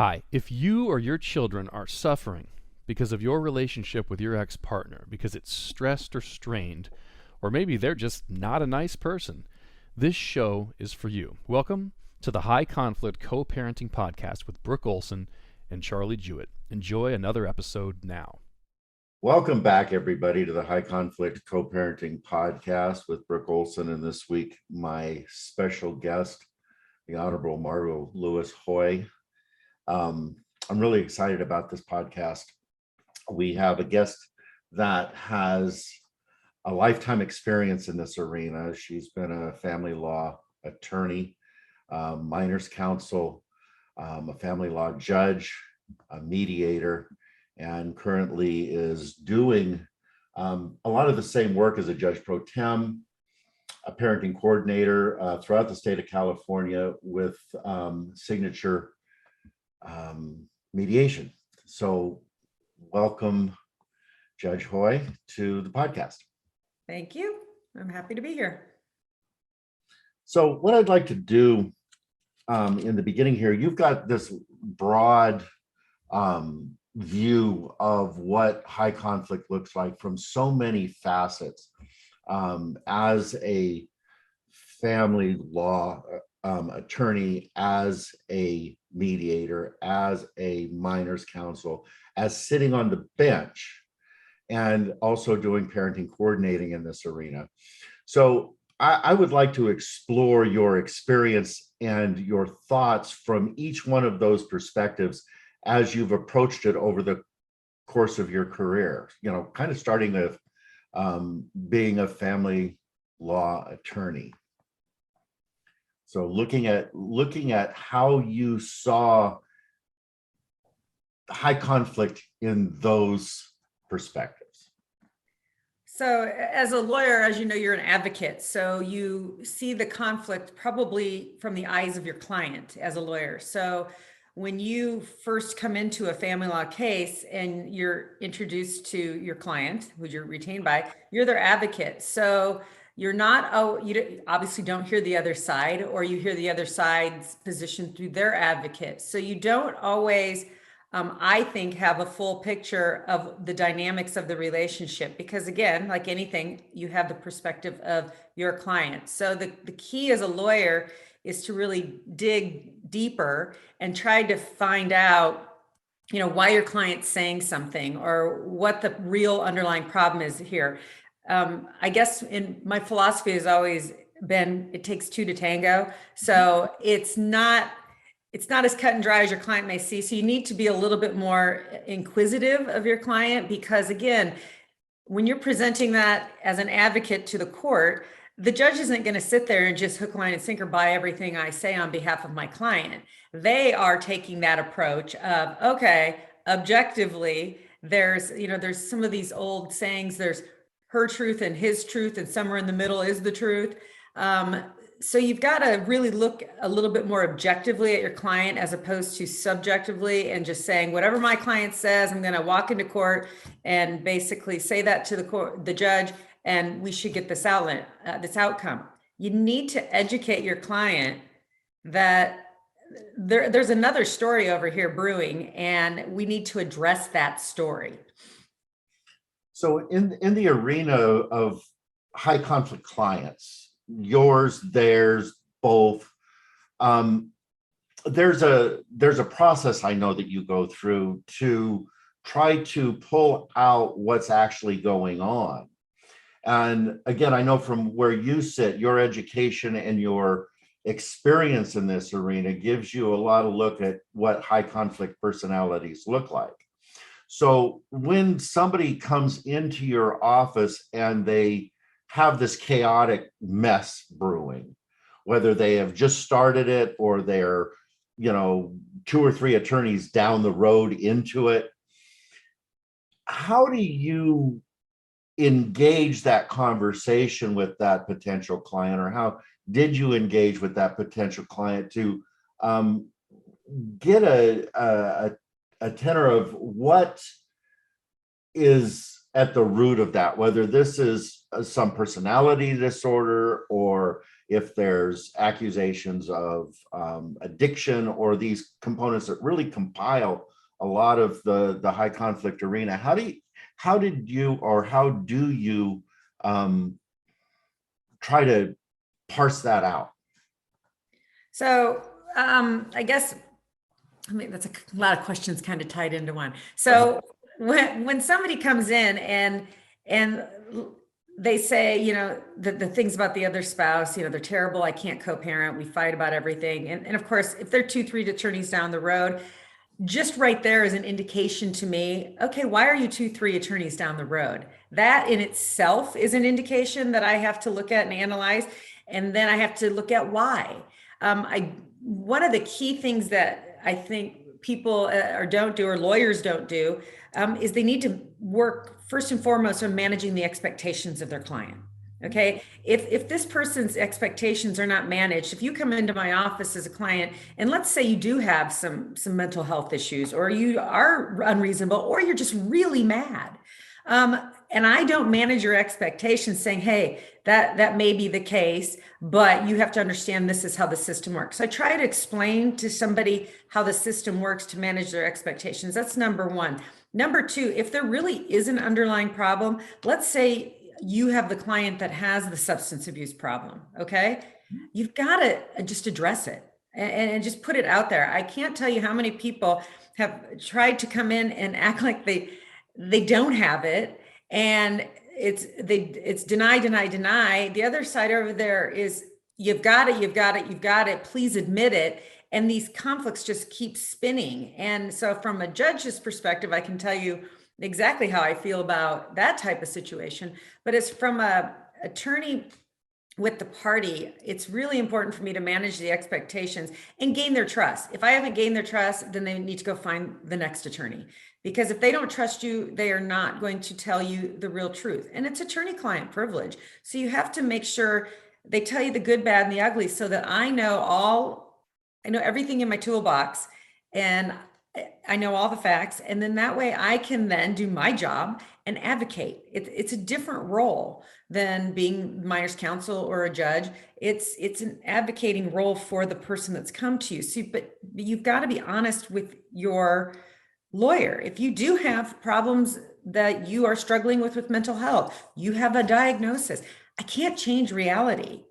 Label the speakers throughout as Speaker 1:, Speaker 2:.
Speaker 1: Hi, if you or your children are suffering because of your relationship with your ex-partner, because it's stressed or strained, or maybe they're just not a nice person, this show is for you. Welcome to the High Conflict Co-Parenting Podcast with Brook and Charlie Jewett. Enjoy another episode now.
Speaker 2: Welcome back, everybody, to the High Conflict Co-Parenting Podcast with Brook, and this week, my special guest, the Honorable Margo Lewis Hoy. I'm really excited about this podcast. We have a guest that has a lifetime experience in this arena. She's been a family law attorney, minors counsel, a family law judge, a mediator, and currently is doing a lot of the same work as a judge pro tem, a parenting coordinator throughout the state of California with signature mediation. So welcome, Judge Hoy, to the podcast.
Speaker 3: Thank you. I'm happy to be here.
Speaker 2: So what I'd like to do in the beginning here, you've got this broad view of what high conflict looks like from so many facets. As a family law attorney, as a mediator, as a minors counsel, as sitting on the bench, and also doing parenting coordinating in this arena. So I would like to explore your experience and your thoughts from each one of those perspectives as you've approached it over the course of your career, kind of starting with being a family law attorney. So looking at how you saw high conflict in those perspectives.
Speaker 3: So as a lawyer, as you know, you're an advocate. So you see the conflict probably from the eyes of your client as a lawyer. So when you first come into a family law case and you're introduced to your client, who you're retained by, you're their advocate. So you're not, you obviously don't hear the other side, or you hear the other side's position through their advocate. So you don't always, I think, have a full picture of the dynamics of the relationship, because again, like anything, you have the perspective of your client. So the key as a lawyer is to really dig deeper and try to find out, why your client's saying something or what the real underlying problem is here. I guess in my philosophy has always been, it takes two to tango. So it's not as cut and dry as your client may see. So you need to be a little bit more inquisitive of your client, because again, when you're presenting that as an advocate to the court, the judge isn't going to sit there and just hook, line, and sinker buy everything I say on behalf of my client. They are taking that approach of, okay, objectively, there's some of these old sayings, there's her truth and his truth, and somewhere in the middle is the truth. So you've got to really look a little bit more objectively at your client as opposed to subjectively and just saying whatever my client says, I'm going to walk into court and basically say that to the judge, and we should get this outcome. You need to educate your client that there's another story over here brewing, and we need to address that story.
Speaker 2: So in the arena of high conflict clients, yours, theirs, both, there's a process I know that you go through to try to pull out what's actually going on. And again, I know from where you sit, your education and your experience in this arena gives you a lot of look at what high conflict personalities look like. So when somebody comes into your office and they have this chaotic mess brewing, whether they have just started it or they're, 2 or 3 attorneys down the road into it, how do you engage that conversation with that potential client, or how did you engage with that potential client to get a tenor of what is at the root of that, whether this is some personality disorder or if there's accusations of addiction or these components that really compile a lot of the high conflict arena. How do you try to parse that out?
Speaker 3: So I guess, that's a lot of questions kind of tied into one. So when somebody comes in and they say, the things about the other spouse, they're terrible, I can't co-parent, we fight about everything. And of course, if they're 2-3 attorneys down the road, just right there is an indication to me, okay, why are you 2-3 attorneys down the road? That in itself is an indication that I have to look at and analyze. And then I have to look at why. One of the key things that I think people don't do, or lawyers don't do, is they need to work first and foremost on managing the expectations of their client. Okay. If this person's expectations are not managed, if you come into my office as a client, and let's say you do have some mental health issues, or you are unreasonable, or you're just really mad, and I don't manage your expectations saying, hey, that may be the case, but you have to understand this is how the system works. So I try to explain to somebody how the system works to manage their expectations. That's number one. Number two, if there really is an underlying problem, let's say you have the client that has the substance abuse problem, okay? You've got to just address it and just put it out there. I can't tell you how many people have tried to come in and act like they don't have it, and it's deny. The other side over there is you've got it, please admit it. And these conflicts just keep spinning. And so from a judge's perspective, I can tell you exactly how I feel about that type of situation. But as from a attorney with the party, it's really important for me to manage the expectations and gain their trust. If I haven't gained their trust, then they need to go find the next attorney. Because if they don't trust you, they are not going to tell you the real truth. And it's attorney-client privilege. So you have to make sure they tell you the good, bad, and the ugly, so that I know everything in my toolbox, and I know all the facts. And then that way I can then do my job and advocate. It's a different role than being Myers counsel or a judge. It's an advocating role for the person that's come to you. So, but you've got to be honest with your lawyer. If you do have problems that you are struggling with mental health, you have a diagnosis, I can't change reality.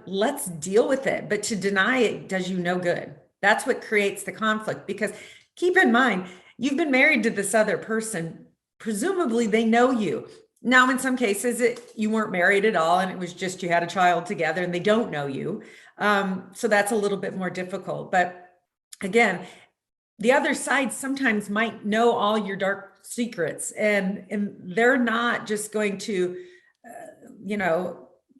Speaker 3: Let's deal with it. But to deny it does you no good. That's what creates the conflict, because keep in mind, you've been married to this other person. Presumably they know you. Now, in some cases, you weren't married at all, and it was just you had a child together and they don't know you. So that's a little bit more difficult. But again, the other side sometimes might know all your dark secrets, and they're not just going to,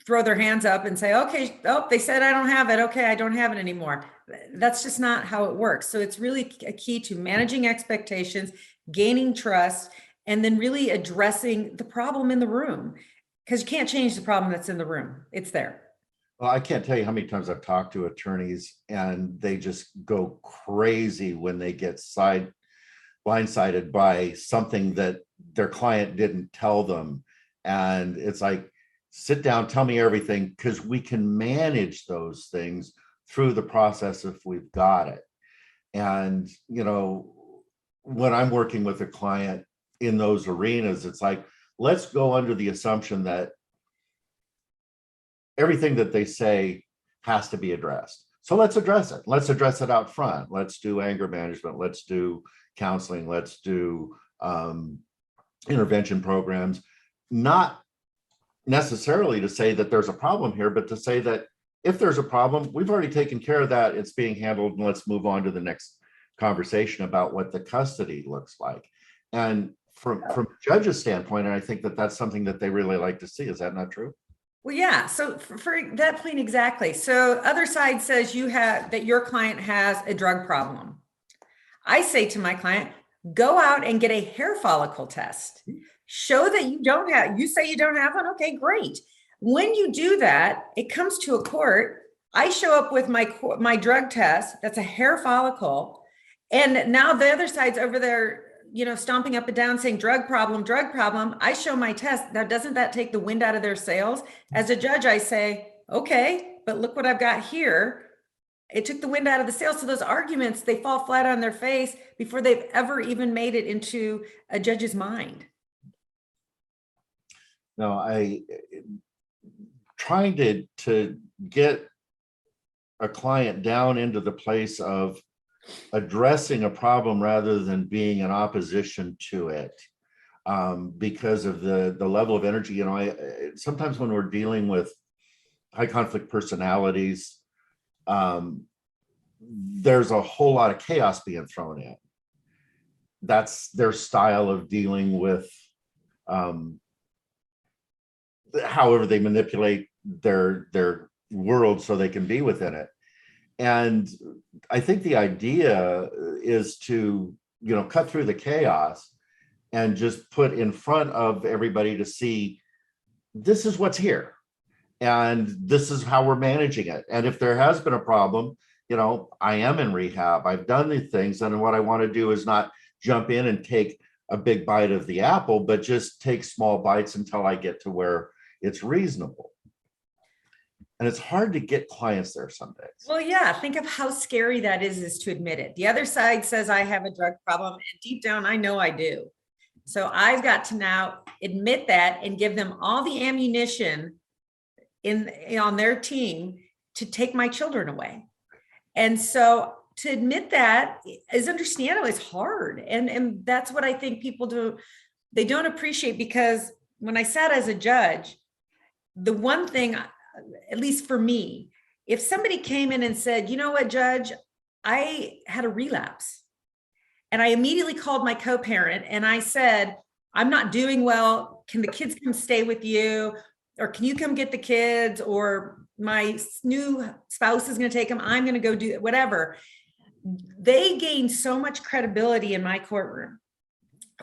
Speaker 3: throw their hands up and say, okay, they said I don't have it. Okay, I don't have it anymore. That's just not how it works. So it's really a key to managing expectations, gaining trust, and then really addressing the problem in the room, because you can't change the problem that's in the room. It's there.
Speaker 2: Well, I can't tell you how many times I've talked to attorneys and they just go crazy when they get blindsided by something that their client didn't tell them. And it's like, sit down, tell me everything, because we can manage those things through the process if we've got it. And, when I'm working with a client in those arenas, it's like, let's go under the assumption that everything that they say has to be addressed. So let's address it. Let's address it out front. Let's do anger management. Let's do counseling. Let's do intervention programs. Not necessarily to say that there's a problem here, but to say that if there's a problem, we've already taken care of that. It's being handled, and let's move on to the next conversation about what the custody looks like. And from a judge's standpoint, and I think that that's something that they really like to see. Is that not true?
Speaker 3: Well, yeah. So for that point, exactly. So other side says that your client has a drug problem. I say to my client, go out and get a hair follicle test. Show that you say you don't have one. Okay, great. When you do that, it comes to a court. I show up with my drug test. That's a hair follicle. And now the other side's over there, stomping up and down saying drug problem. I show my test. Now, doesn't that take the wind out of their sails? As a judge, I say, okay, but look what I've got here. It took the wind out of the sails. So those arguments, they fall flat on their face before they've ever even made it into a judge's mind.
Speaker 2: No, trying to get a client down into the place of addressing a problem rather than being in opposition to it, because of the level of energy. You know, sometimes when we're dealing with high conflict personalities, there's a whole lot of chaos being thrown in. That's their style of dealing with however they manipulate their world so they can be within it. And I think the idea is to, you know, cut through the chaos and just put in front of everybody to see, this is what's here and this is how we're managing it. And if there has been a problem, you know, I am in rehab, I've done these things, and what I want to do is not jump in and take a big bite of the apple, but just take small bites until I get to where it's reasonable. And it's hard to get clients there some days.
Speaker 3: Well, yeah, think of how scary that is to admit it. The other side says I have a drug problem, and deep down, I know I do. So I've got to now admit that and give them all the ammunition on their team to take my children away. And so to admit that is understandable. It's hard. And that's what I think people do. They don't appreciate, because when I sat as a judge, the one thing, at least for me, if somebody came in and said, you know what, Judge, I had a relapse, and I immediately called my co-parent and I said, I'm not doing well. Can the kids come stay with you? Or can you come get the kids? Or my new spouse is going to take them. I'm going to go do whatever. They gained so much credibility in my courtroom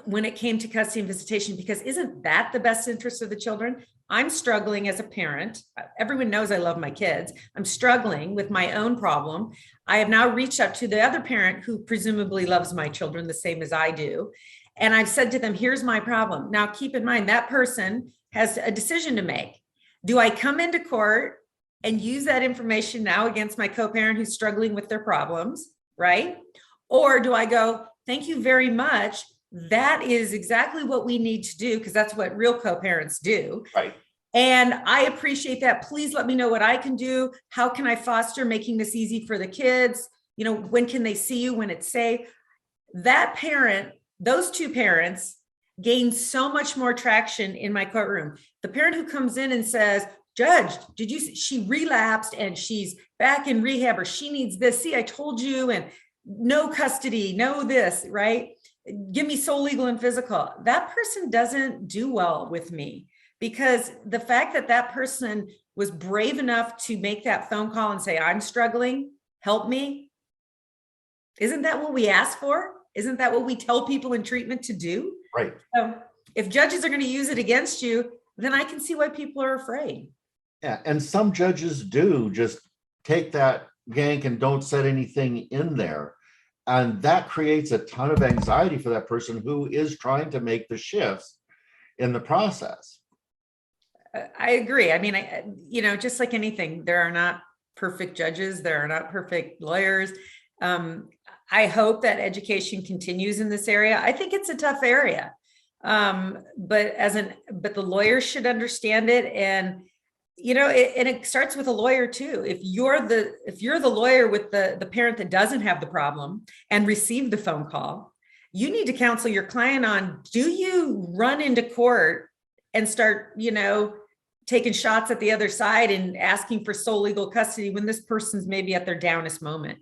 Speaker 3: when it came to custody and visitation, because isn't that the best interest of the children? I'm struggling as a parent. Everyone knows I love my kids. I'm struggling with my own problem. I have now reached out to the other parent who presumably loves my children the same as I do. And I've said to them, here's my problem. Now, keep in mind, that person has a decision to make. Do I come into court and use that information now against my co-parent who's struggling with their problems, right? Or do I go, thank you very much, that is exactly what we need to do, because that's what real co-parents do.
Speaker 2: Right.
Speaker 3: And I appreciate that. Please let me know what I can do. How can I foster making this easy for the kids? You know, when can they see you, when it's safe? That parent, those two parents gain so much more traction in my courtroom. The parent who comes in and says, Judge, did you see she relapsed and she's back in rehab, or she needs this? See, I told you, and no custody, no this, right? Give me sole, legal, and physical. That person doesn't do well with me, because the fact that that person was brave enough to make that phone call and say, I'm struggling, help me. Isn't that what we ask for? Isn't that what we tell people in treatment to do?
Speaker 2: Right.
Speaker 3: So if judges are going to use it against you, then I can see why people are afraid.
Speaker 2: Yeah. And some judges do just take that yank and don't set anything in there. And that creates a ton of anxiety for that person who is trying to make the shifts in the process.
Speaker 3: I agree. I mean, just like anything, there are not perfect judges. There are not perfect lawyers. I hope that education continues in this area. I think it's a tough area. But the lawyers should understand it. And, it starts with a lawyer too. If you're the lawyer with the parent that doesn't have the problem and received the phone call, you need to counsel your client on, do you run into court and start, taking shots at the other side and asking for sole legal custody when this person's maybe at their downest moment?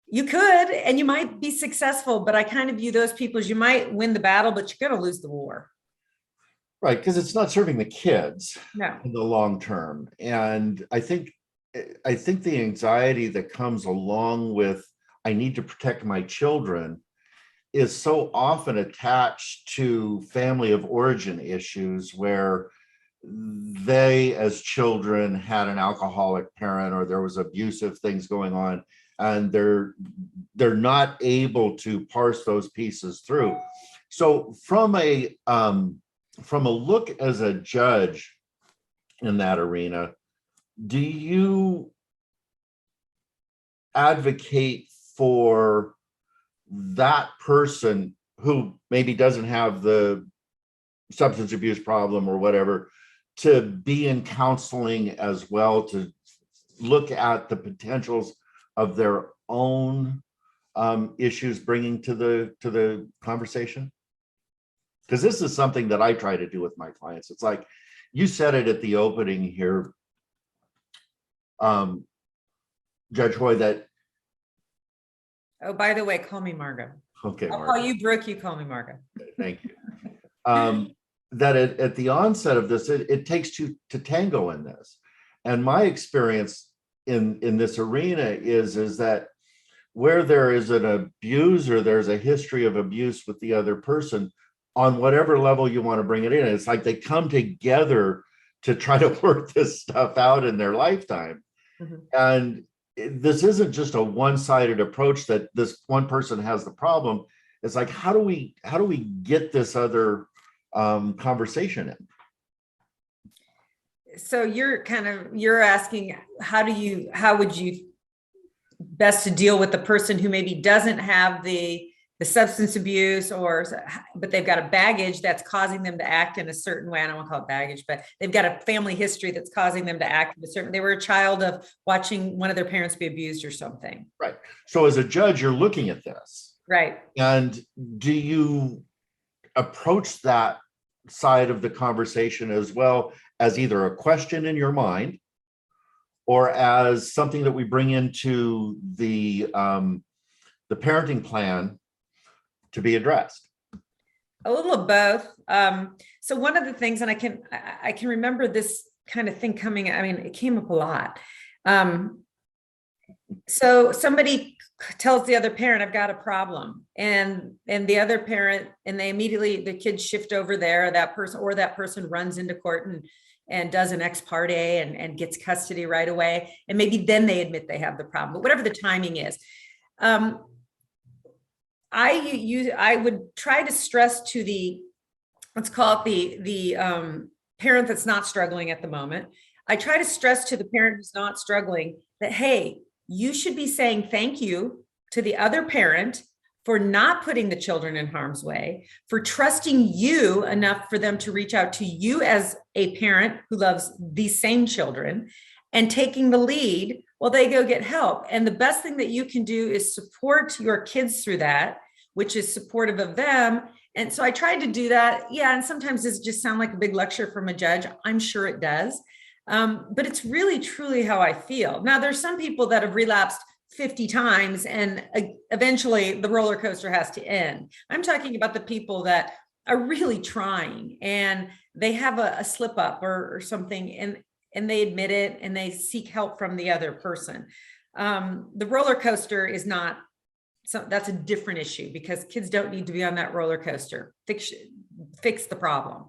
Speaker 3: You could, and you might be successful, but I kind of view those people as, you might win the battle, but you're going to lose the war.
Speaker 2: Right, because it's not serving the kids
Speaker 3: No.
Speaker 2: in the long term. And I think the anxiety that comes along with, I need to protect my children, is so often attached to family of origin issues, where they as children had an alcoholic parent, or there was abusive things going on, and they're not able to parse those pieces through. So from a look as a judge in that arena, do you advocate for that person who maybe doesn't have the substance abuse problem or whatever to be in counseling as well, to look at the potentials of their own issues bringing to the conversation? Because this is something that I try to do with my clients. It's like you said it at the opening here, Judge Hoy, that.
Speaker 3: Oh, by the way, call me Margo.
Speaker 2: Okay,
Speaker 3: I'll
Speaker 2: Margo.
Speaker 3: call you Brook, you call me Margo.
Speaker 2: Thank you. That at the onset of this, it takes two to tango in this. And my experience in this arena is that where there is an abuse or there's a history of abuse with the other person, on whatever level you want to bring it in, it's like they come together to try to work this stuff out in their lifetime. Mm-hmm. And this isn't just a one-sided approach that this one person has the problem. It's like, how do we get this other conversation in?
Speaker 3: So you're asking, how would you best to deal with the person who maybe doesn't have the substance abuse, but they've got a baggage that's causing them to act in a certain way. I don't want to call it baggage, but they've got a family history that's causing them to act in a certain. They were a child of watching one of their parents be abused or something.
Speaker 2: Right. So as a judge, you're looking at this.
Speaker 3: Right.
Speaker 2: And do you approach that side of the conversation as well as either a question in your mind or as something that we bring into the parenting plan to be addressed?
Speaker 3: A little of both. So one of the things, and I can remember this kind of thing coming, I mean, it came up a lot. So somebody tells the other parent, I've got a problem, and the other parent, and they immediately, the kids shift over there, that person runs into court and does an ex parte and gets custody right away. And maybe then they admit they have the problem, but whatever the timing is. I would try to stress to the, let's call it the parent that's not struggling at the moment. I try to stress to the parent who's not struggling that, hey, you should be saying thank you to the other parent for not putting the children in harm's way, for trusting you enough for them to reach out to you as a parent who loves these same children and taking the lead while they go get help. And the best thing that you can do is support your kids through that, which is supportive of them. And so I tried to do that. Yeah. And sometimes this just sounds like a big lecture from a judge. I'm sure it does. But it's really, truly how I feel. Now, there's some people that have relapsed 50 times and eventually the roller coaster has to end. I'm talking about the people that are really trying and they have a slip up or something and they admit it and they seek help from the other person. The roller coaster is not, so that's a different issue because kids don't need to be on that roller coaster. Fix the problem.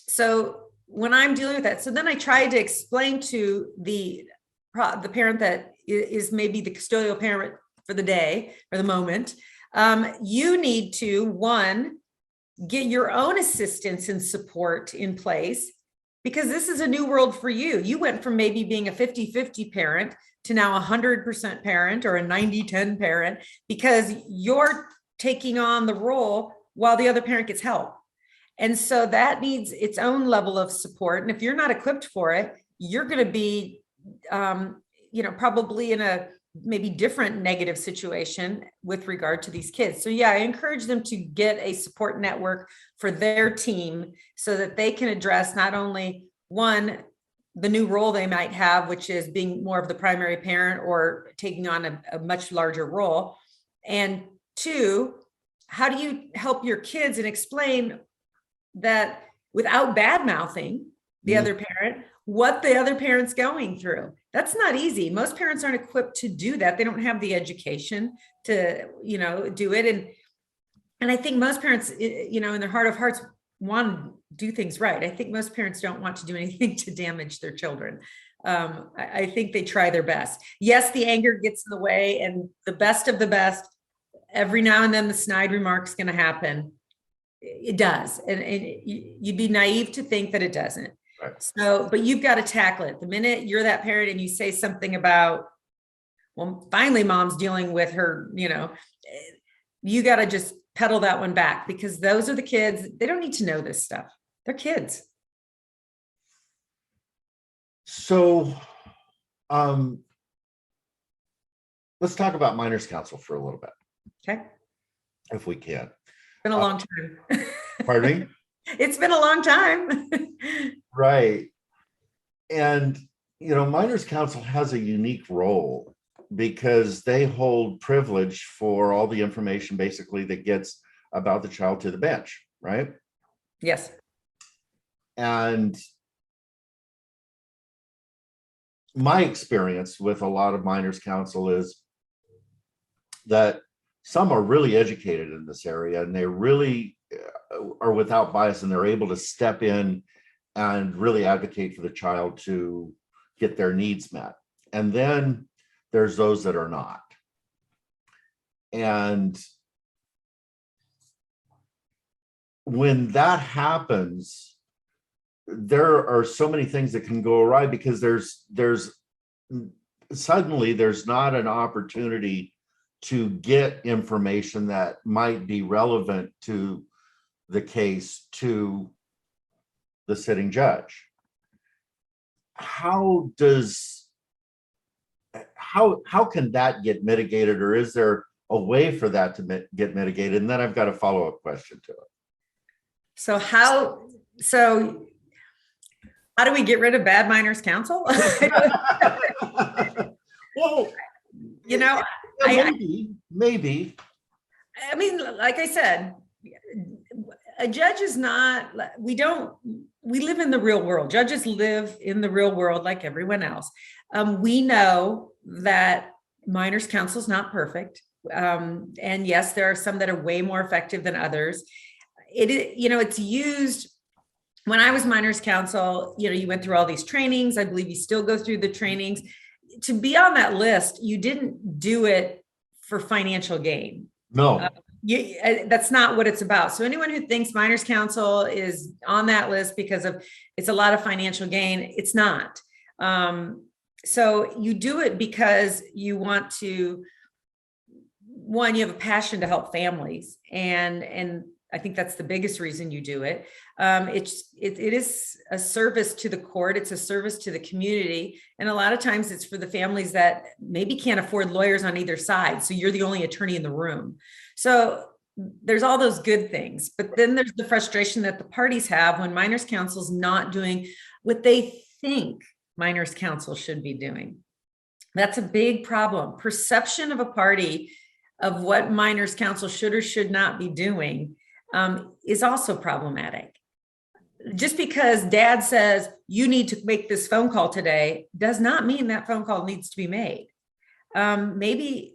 Speaker 3: So when I'm dealing with that, so then I try to explain to the parent that is maybe the custodial parent for the day or the moment, you need to, one, get your own assistance and support in place because this is a new world for you. You went from maybe being a 50-50 parent to now 100% parent or a 90-10 parent because you're taking on the role while the other parent gets help. And so that needs its own level of support. And if you're not equipped for it, you're going to be, probably in a maybe different negative situation with regard to these kids. So yeah, I encourage them to get a support network for their team so that they can address not only one, the new role they might have, which is being more of the primary parent or taking on a much larger role. And two, how do you help your kids and explain that without bad mouthing the other parent, what the other parent's going through? That's not easy. Most parents aren't equipped to do that. They don't have the education to, do it. And I think most parents, in their heart of hearts want to do things right. I think most parents don't want to do anything to damage their children. I think they try their best. Yes, the anger gets in the way and the best of the best. Every now and then the snide remark's going to happen. It does. And you'd be naive to think that it doesn't.
Speaker 2: Okay.
Speaker 3: So, but you've got to tackle it. The minute you're that parent and you say something about, well, finally mom's dealing with her, you got to just pedal that one back, because those are the kids. They don't need to know this stuff. They're kids.
Speaker 2: So, let's talk about minors counsel for a little bit.
Speaker 3: Okay.
Speaker 2: If we can.
Speaker 3: It's been a long time.
Speaker 2: Pardon me?
Speaker 3: It's been a long time.
Speaker 2: Right. And, minors counsel has a unique role because they hold privilege for all the information basically that gets about the child to the bench, right?
Speaker 3: Yes.
Speaker 2: And my experience with a lot of minors counsel is that some are really educated in this area, and they really are without bias, and they're able to step in and really advocate for the child to get their needs met. And then there's those that are not. And when that happens, there are so many things that can go awry, because there's suddenly there's not an opportunity to get information that might be relevant to the case to the sitting judge. How can that get mitigated, or is there a way for that to get mitigated? And then I've got a follow-up question to it.
Speaker 3: So how do we get rid of bad minors counsel?
Speaker 2: Well, maybe.
Speaker 3: I mean, like I said, a judge is not, we live in the real world. Judges live in the real world like everyone else. We know that minors counsel is not perfect. And yes, there are some that are way more effective than others. It's used. When I was minors counsel, you went through all these trainings. I believe you still go through the trainings. To be on that list, you didn't do it for financial gain.
Speaker 2: No.
Speaker 3: That's not what it's about. So anyone who thinks minors counsel is on that list because it's a lot of financial gain, it's not. So you do it because you want to, one, you have a passion to help families, and I think that's the biggest reason you do it. It is a service to the court. It's a service to the community. And a lot of times it's for the families that maybe can't afford lawyers on either side. So you're the only attorney in the room. So there's all those good things, but then there's the frustration that the parties have when minors counsel is not doing what they think minors counsel should be doing. That's a big problem. Perception of a party of what minors counsel should or should not be doing is also problematic. Just because dad says you need to make this phone call today does not mean that phone call needs to be made. Maybe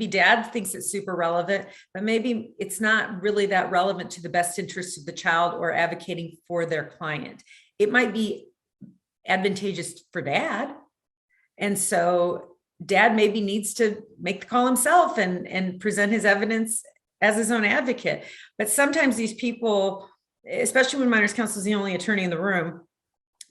Speaker 3: dad thinks it's super relevant, but maybe it's not really that relevant to the best interests of the child or advocating for their client. It might be advantageous for dad. And so dad maybe needs to make the call himself and present his evidence as his own advocate. But sometimes these people, especially when minors counsel is the only attorney in the room,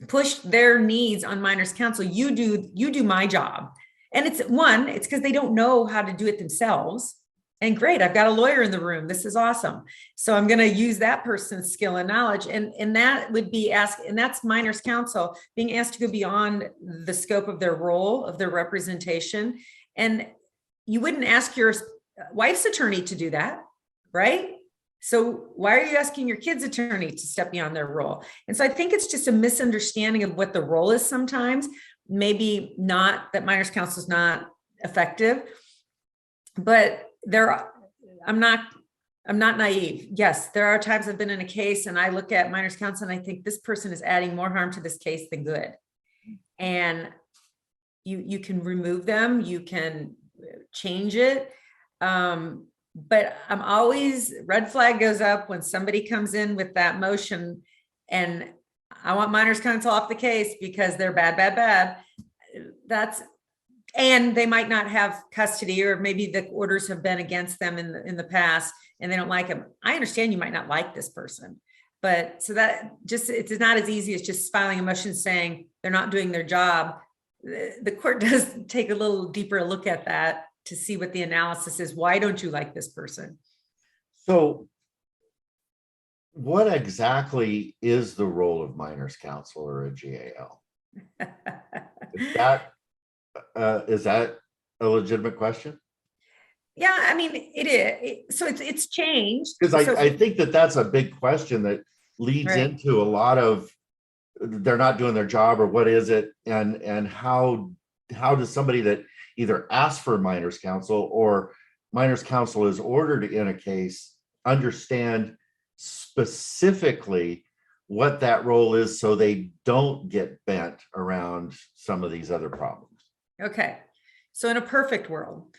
Speaker 3: push their needs on minors counsel. You do my job. And it's because they don't know how to do it themselves. And great, I've got a lawyer in the room. This is awesome. So I'm going to use that person's skill and knowledge. And that would be and that's minors counsel being asked to go beyond the scope of their role, of their representation. And you wouldn't ask your wife's attorney to do that, right? So why are you asking your kid's attorney to step beyond their role? And so I think it's just a misunderstanding of what the role is sometimes. Maybe not that minors counsel is not effective, but I'm not naive. Yes, there are times I've been in a case and I look at minors counsel and I think this person is adding more harm to this case than good. And you can remove them, you can change it. But I'm always, red flag goes up when somebody comes in with that motion and I want minors counsel off the case because they're bad. And they might not have custody, or maybe the orders have been against them in the past and they don't like them. I understand you might not like this person, But so that just, it's not as easy as just filing a motion saying they're not doing their job. The court does take a little deeper look at that to see what the analysis is. Why don't you like this person?
Speaker 2: So what exactly is the role of minors counsel or a GAL? Is that a legitimate question?
Speaker 3: Yeah, I mean, it is. So it's changed.
Speaker 2: Because I think that's a big question that leads
Speaker 3: Right.
Speaker 2: into a lot of, they're not doing their job, or what is it? And how does somebody that either asks for minors counsel or minors counsel is ordered in a case understand specifically what that role is so they don't get bent around some of these other problems?
Speaker 3: Okay. So in a perfect world.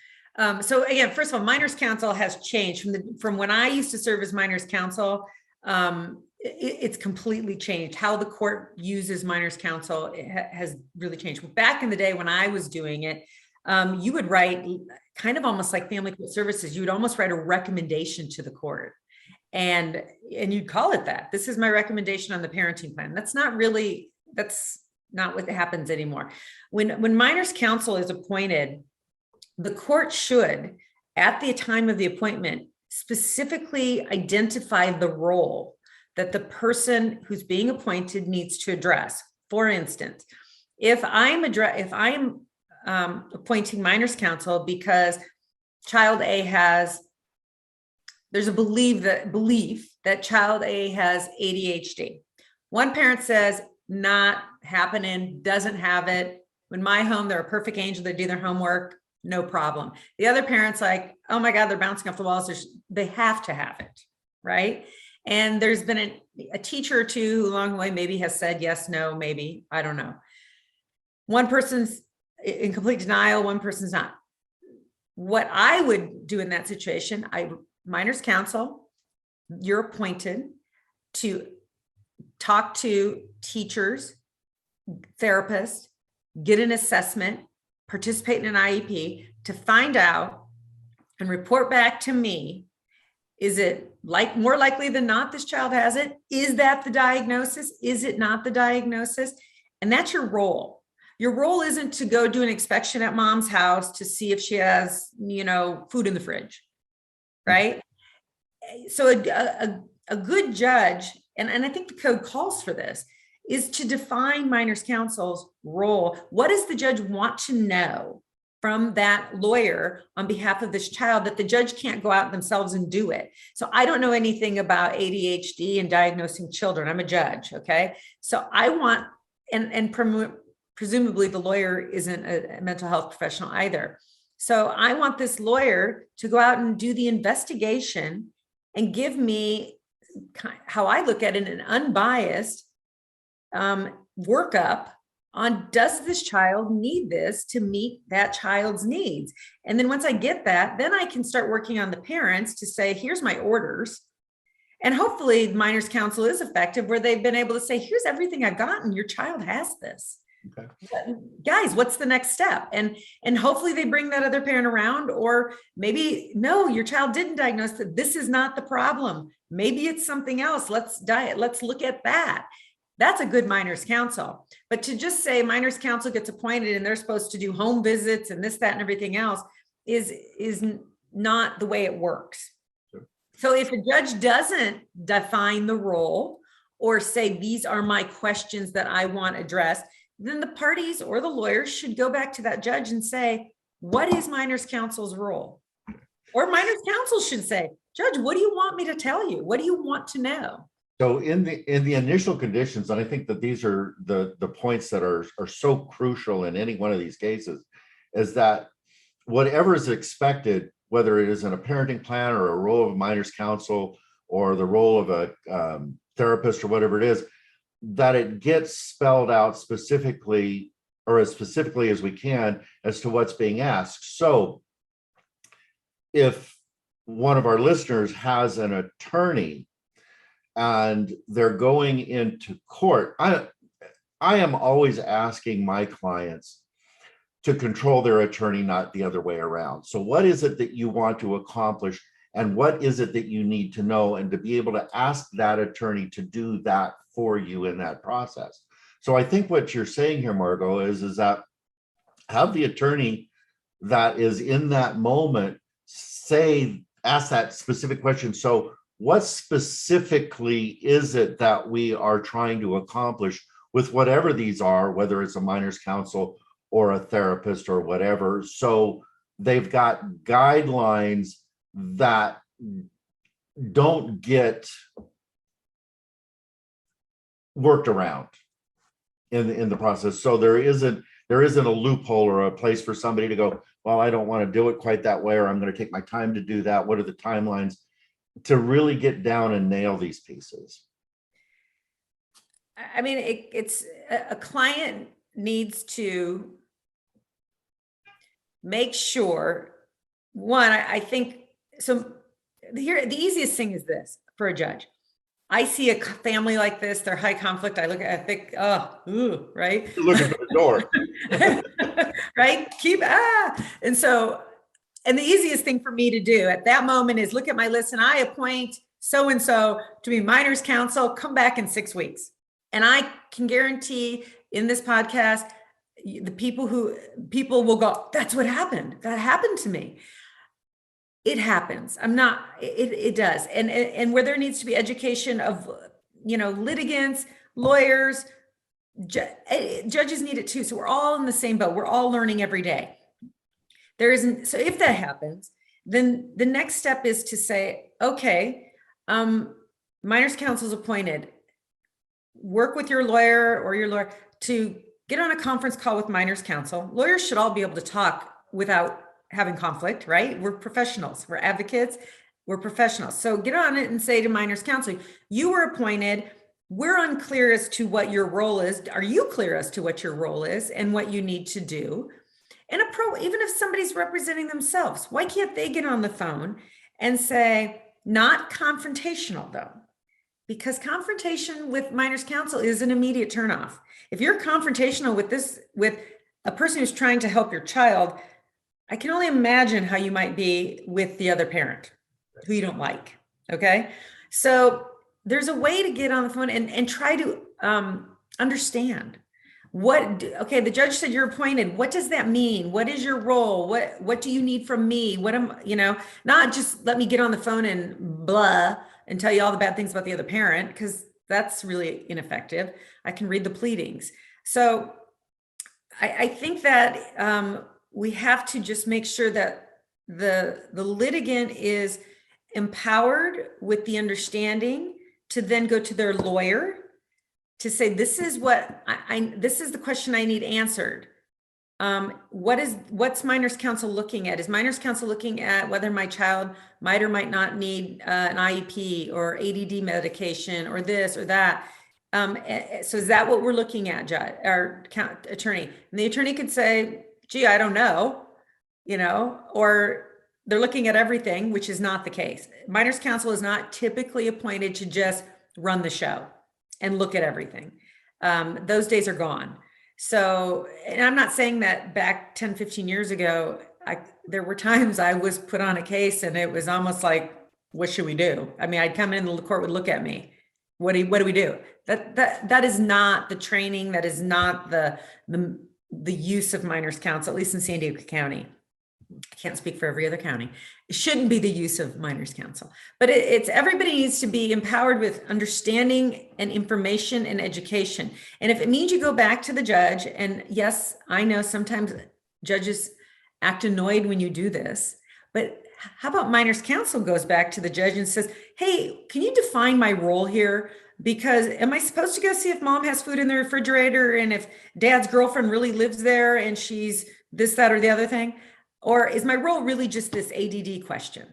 Speaker 3: So again, first of all, minors counsel has changed from when I used to serve as minors counsel. It's completely changed. How the court uses minors counsel has really changed. Back in the day when I was doing it, you would write kind of almost like family court services. You would almost write a recommendation to the court, and you'd call it that. This is my recommendation on the parenting plan. That's not what happens anymore. When minors counsel is appointed, the court should, at the time of the appointment, specifically identify the role that the person who's being appointed needs to address. For instance, if I'm appointing minors counsel because child A there's a belief that child A has ADHD. One parent says, not happening, doesn't have it. In my home, they're a perfect angel. They do their homework, no problem. The other parent's like, oh my God, they're bouncing off the walls. They have to have it, right? And there's been a teacher or two who along the way maybe has said yes, no, maybe, I don't know. One person's in complete denial, one person's not. What I would do in that situation, minors counsel, you're appointed to talk to teachers, therapists, get an assessment, participate in an IEP to find out and report back to me. Is it more likely than not this child has it? Is that the diagnosis? Is it not the diagnosis? And that's your role. Your role isn't to go do an inspection at mom's house to see if she has, food in the fridge, right? So a good judge, and I think the code calls for this, is to define minors counsel's role. What does the judge want to know from that lawyer on behalf of this child that the judge can't go out themselves and do it? So I don't know anything about ADHD and diagnosing children. I'm a judge, okay? So I want, and presumably the lawyer isn't a mental health professional either. So I want this lawyer to go out and do the investigation and give me, how I look at it, an unbiased workup on, does this child need this to meet that child's needs? And then once I get that, then I can start working on the parents to say, here's my orders. And hopefully minors counsel is effective where they've been able to say, here's everything I've gotten. Your child has this. Okay. Guys, what's the next step? And hopefully they bring that other parent around, or maybe, no, your child didn't diagnose that. This is not the problem. Maybe it's something else. Let's look at that. That's a good minors counsel. But to just say minors counsel gets appointed and they're supposed to do home visits and this, that, and everything else is not the way it works. Sure. So if a judge doesn't define the role or say, these are my questions that I want addressed, then the parties or the lawyers should go back to that judge and say, what is minors counsel's role? Or minors counsel should say, Judge, what do you want me to tell you? What do you want to know?
Speaker 2: So in the initial conditions, and I think that these are the points that are so crucial in any one of these cases, is that whatever is expected, whether it is in a parenting plan or a role of minors counsel or the role of a therapist or whatever it is, that it gets spelled out specifically, or as specifically as we can, as to what's being asked. So if one of our listeners has an attorney and they're going into court, I am always asking my clients to control their attorney, not the other way around. So what is it that you want to accomplish and what is it that you need to know, and to be able to ask that attorney to do that for you in that process. So I think what you're saying here, Margo, is that have the attorney that is in that moment ask that specific question. So what specifically is it that we are trying to accomplish with whatever these are, whether it's a minors counsel or a therapist or whatever? So they've got guidelines that don't get worked around in the process. So there isn't a loophole or a place for somebody to go, well, I don't want to do it quite that way, or I'm going to take my time to do that. What are the timelines to really get down and nail these pieces?
Speaker 3: I mean, it's a client needs to make sure, one, I think, so here, the easiest thing is this for a judge. I see a family like this, they're high conflict. I think, right?
Speaker 2: You're looking for the door.
Speaker 3: Right? And the easiest thing for me to do at that moment is look at my list and I appoint so-and-so to be minors counsel, come back in 6 weeks. And I can guarantee in this podcast, the people will go, that's what happened. That happened to me. It happens. It does. And where there needs to be education of, litigants, lawyers, judges need it too. So we're all in the same boat. We're all learning every day. So if that happens, then the next step is to say, okay, minors counsel is appointed. Work with your lawyer to get on a conference call with minors counsel. Lawyers should all be able to talk without having conflict, right? We're professionals, we're advocates, we're professionals. So get on it and say to minors counsel, you were appointed. We're unclear as to what your role is. Are you clear as to what your role is and what you need to do? And even if somebody's representing themselves, why can't they get on the phone and say, not confrontational though? Because confrontation with minors counsel is an immediate turnoff. If you're confrontational with a person who's trying to help your child, I can only imagine how you might be with the other parent who you don't like. Okay. So there's a way to get on the phone and try to understand the judge said you're appointed. What does that mean? What is your role? What do you need from me? Not just let me get on the phone and blah and tell you all the bad things about the other parent, because that's really ineffective. I can read the pleadings. So I think that we have to just make sure that the litigant is empowered with the understanding to then go to their lawyer to say, this is what this is the question I need answered. What's minors counsel looking at? Is minors counsel looking at whether my child might or might not need an IEP or ADD medication or this or that? So is that what we're looking at, judge or attorney? And the attorney could say, gee, I don't know, or they're looking at everything, which is not the case. Minors counsel is not typically appointed to just run the show and look at everything. Those days are gone. So, and I'm not saying that back 10, 15 years ago, there were times I was put on a case and it was almost like, what should we do? I mean, I'd come in and the court would look at me. What do we do? That is not the training. That is not the use of minors counsel, at least in San Diego County. I can't speak for every other county. It shouldn't be the use of minors counsel, but it's everybody needs to be empowered with understanding and information and education. And if it means you go back to the judge, and yes, I know sometimes judges act annoyed when you do this, but how about minors counsel goes back to the judge and says, hey, can you define my role here? Because am I supposed to go see if mom has food in the refrigerator and if dad's girlfriend really lives there and she's this, that, or the other thing? Or is my role really just this ADD question?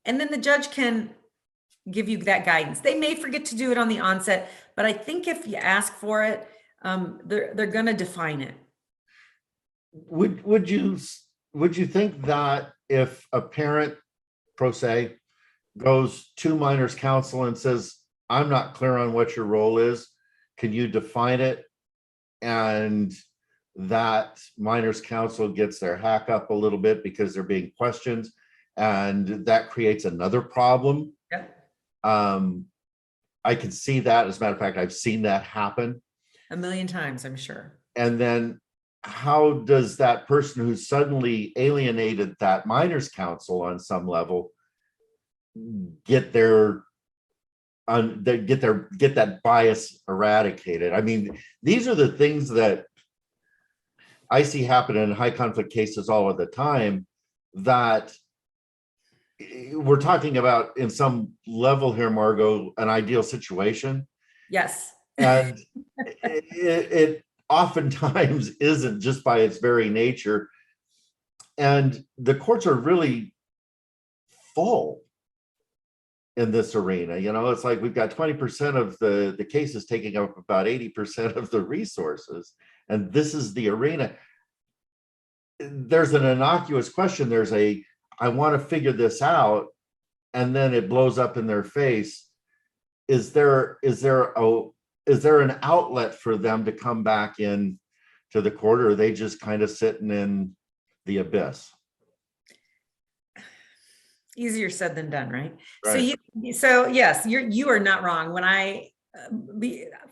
Speaker 3: And then the judge can give you that guidance. They may forget to do it on the onset, but I think if you ask for it, they're going to define it.
Speaker 2: Would you think that if a parent, pro se, goes to minors counsel and says, I'm not clear on what your role is, can you define it? And that minors counsel gets their hack up a little bit because they're being questioned, and that creates another problem.
Speaker 3: Yep.
Speaker 2: I can see that. As a matter of fact, I've seen that happen.
Speaker 3: A million times, I'm sure.
Speaker 2: And then how does that person who suddenly alienated that minors counsel on some level get that bias eradicated? I mean, these are the things that I see happen in high conflict cases all of the time, that we're talking about in some level here, Margo, an ideal situation.
Speaker 3: Yes.
Speaker 2: And it oftentimes isn't, just by its very nature. And the courts are really full in this arena. You know, it's like we've got 20% of the cases taking up about 80% of the resources. And this is the arena. There's an innocuous question. There's a, I want to figure this out, and then it blows up in their face. Is there an outlet for them to come back in to the court, or are they just kind of sitting in the abyss?
Speaker 3: Easier said than done, right?
Speaker 2: Right.
Speaker 3: So yes, you are not wrong. When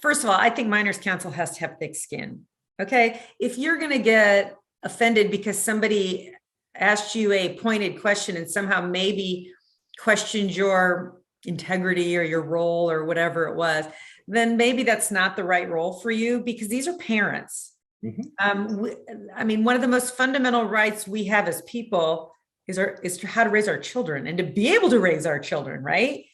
Speaker 3: first of all, I think minors counsel has to have thick skin. Okay, if you're going to get offended because somebody asked you a pointed question and somehow maybe questioned your integrity or your role or whatever it was, then maybe that's not the right role for you, because these are parents.
Speaker 2: Mm-hmm.
Speaker 3: I mean, one of the most fundamental rights we have as people is how to raise our children and to be able to raise our children, right?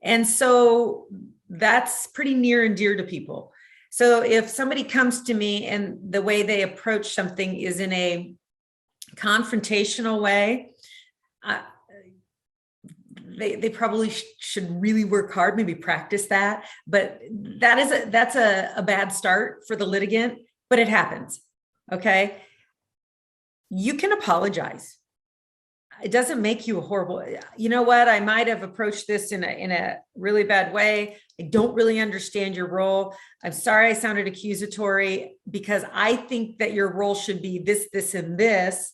Speaker 3: And so that's pretty near and dear to people. So if somebody comes to me and the way they approach something is in a confrontational way, they probably should really work hard, maybe practice that. But that's a bad start for the litigant, but it happens. Okay. You can apologize. It doesn't make you a horrible, you know what? I might have approached this in a really bad way. I don't really understand your role. I'm sorry I sounded accusatory, because I think that your role should be this, this, and this,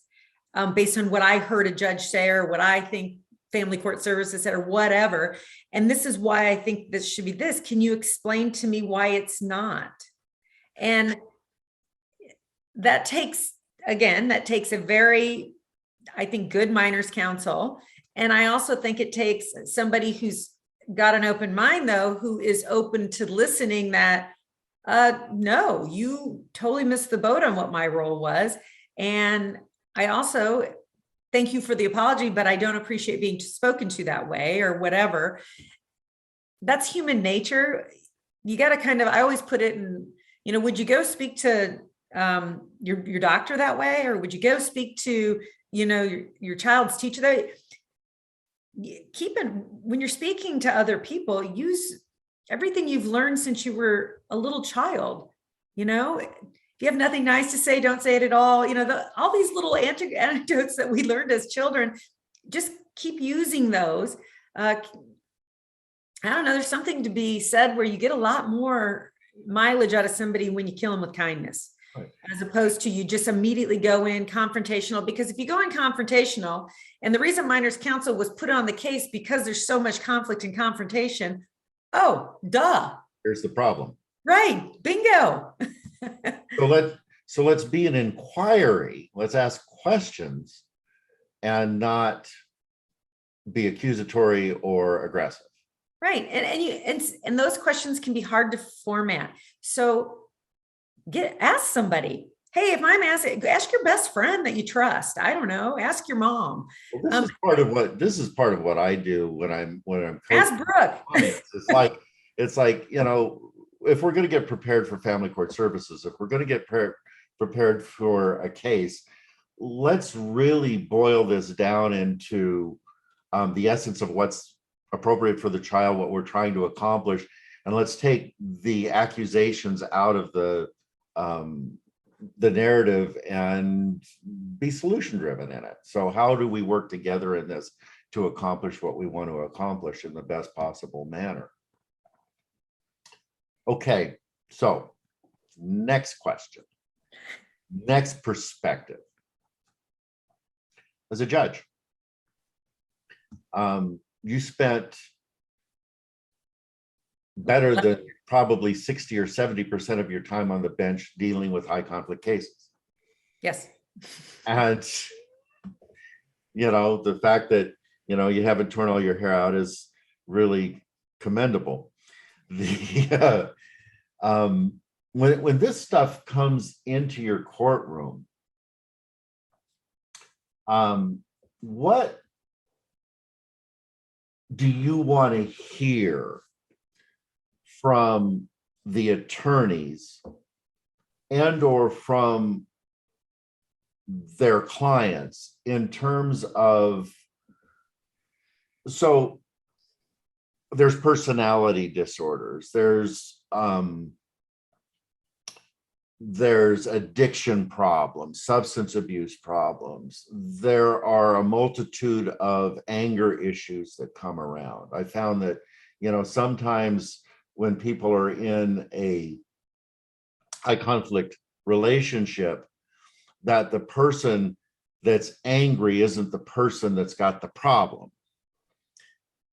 Speaker 3: based on what I heard a judge say, or what I think family court services said, or whatever. And this is why I think this should be this. Can you explain to me why it's not? And that takes a very, I think, good minors counsel. And I also think it takes somebody who's got an open mind, though, who is open to listening, that, no, you totally missed the boat on what my role was. And I also thank you for the apology, but I don't appreciate being spoken to that way, or whatever. That's human nature. You got to kind of, I always put it in, you know, would you go speak to your doctor that way? Or would you go speak to, you know, your child's teacher? That keep it, when you're speaking to other people, use everything you've learned since you were a little child. You know, if you have nothing nice to say, don't say it at all. You know, all these little anecdotes that we learned as children, just keep using those. I don't know, there's something to be said where you get a lot more mileage out of somebody when you kill them with kindness. Right. As opposed to you just immediately go in confrontational. Because if you go in confrontational, and the reason minors counsel was put on the case because there's so much conflict and confrontation. Oh, duh.
Speaker 2: Here's the problem.
Speaker 3: Right. Bingo.
Speaker 2: So let's be an inquiry. Let's ask questions and not be accusatory or aggressive.
Speaker 3: Right. And those questions can be hard to format. So ask somebody, hey, if I'm asking, ask your best friend that you trust. I don't know, ask your mom.
Speaker 2: Well, this is part of what I do when I'm
Speaker 3: ask Brook.
Speaker 2: It's like, you know, if we're going to get prepared for family court services, if we're going to get prepared for a case, let's really boil this down into the essence of what's appropriate for the child, what we're trying to accomplish, and let's take the accusations out of the narrative and be solution driven in it. So how do we work together in this to accomplish what we want to accomplish in the best possible manner? Okay, so next question, next perspective. As a judge, you spent better than probably 60 or 70% of your time on the bench dealing with high conflict cases.
Speaker 3: Yes.
Speaker 2: And, the fact that, you haven't torn all your hair out is really commendable. When this stuff comes into your courtroom, what do you want to hear from the attorneys and or from their clients in terms of, so there's personality disorders, there's addiction problems, substance abuse problems. There are a multitude of anger issues that come around. I found that, sometimes when people are in a high conflict relationship, that the person that's angry isn't the person that's got the problem.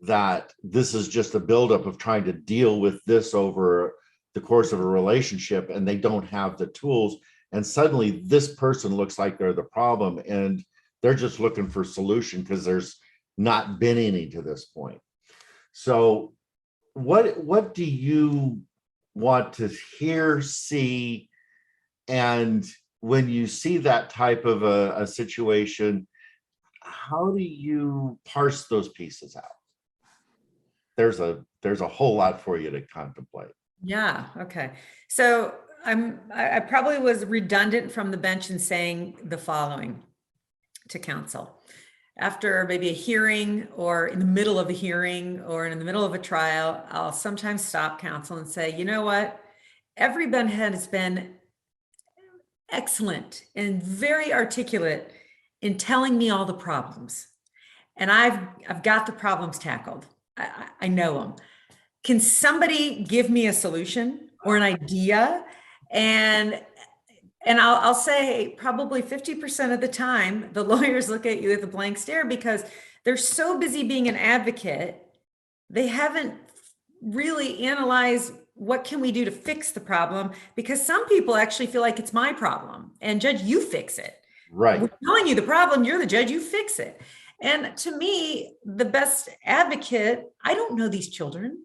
Speaker 2: That this is just a buildup of trying to deal with this over the course of a relationship, and they don't have the tools. And suddenly this person looks like they're the problem, and they're just looking for solution because there's not been any to this point. So what do you want to hear, see, and when you see that type of a situation, how do you parse those pieces out? There's a whole lot for you to contemplate.
Speaker 3: Yeah. Okay. So I probably was redundant from the bench in saying the following to counsel. After maybe a hearing or in the middle of a hearing or in the middle of a trial, I'll sometimes stop counsel and say, you know what? Everyone has been excellent and very articulate in telling me all the problems. And I've got the problems tackled. I know them. Can somebody give me a solution or an idea? And I'll say probably 50% of the time, the lawyers look at you with a blank stare because they're so busy being an advocate. They haven't really analyzed what can we do to fix the problem, because some people actually feel like it's my problem and judge, you fix it.
Speaker 2: Right.
Speaker 3: We're telling you the problem, you're the judge, you fix it. And to me, the best advocate, I don't know these children.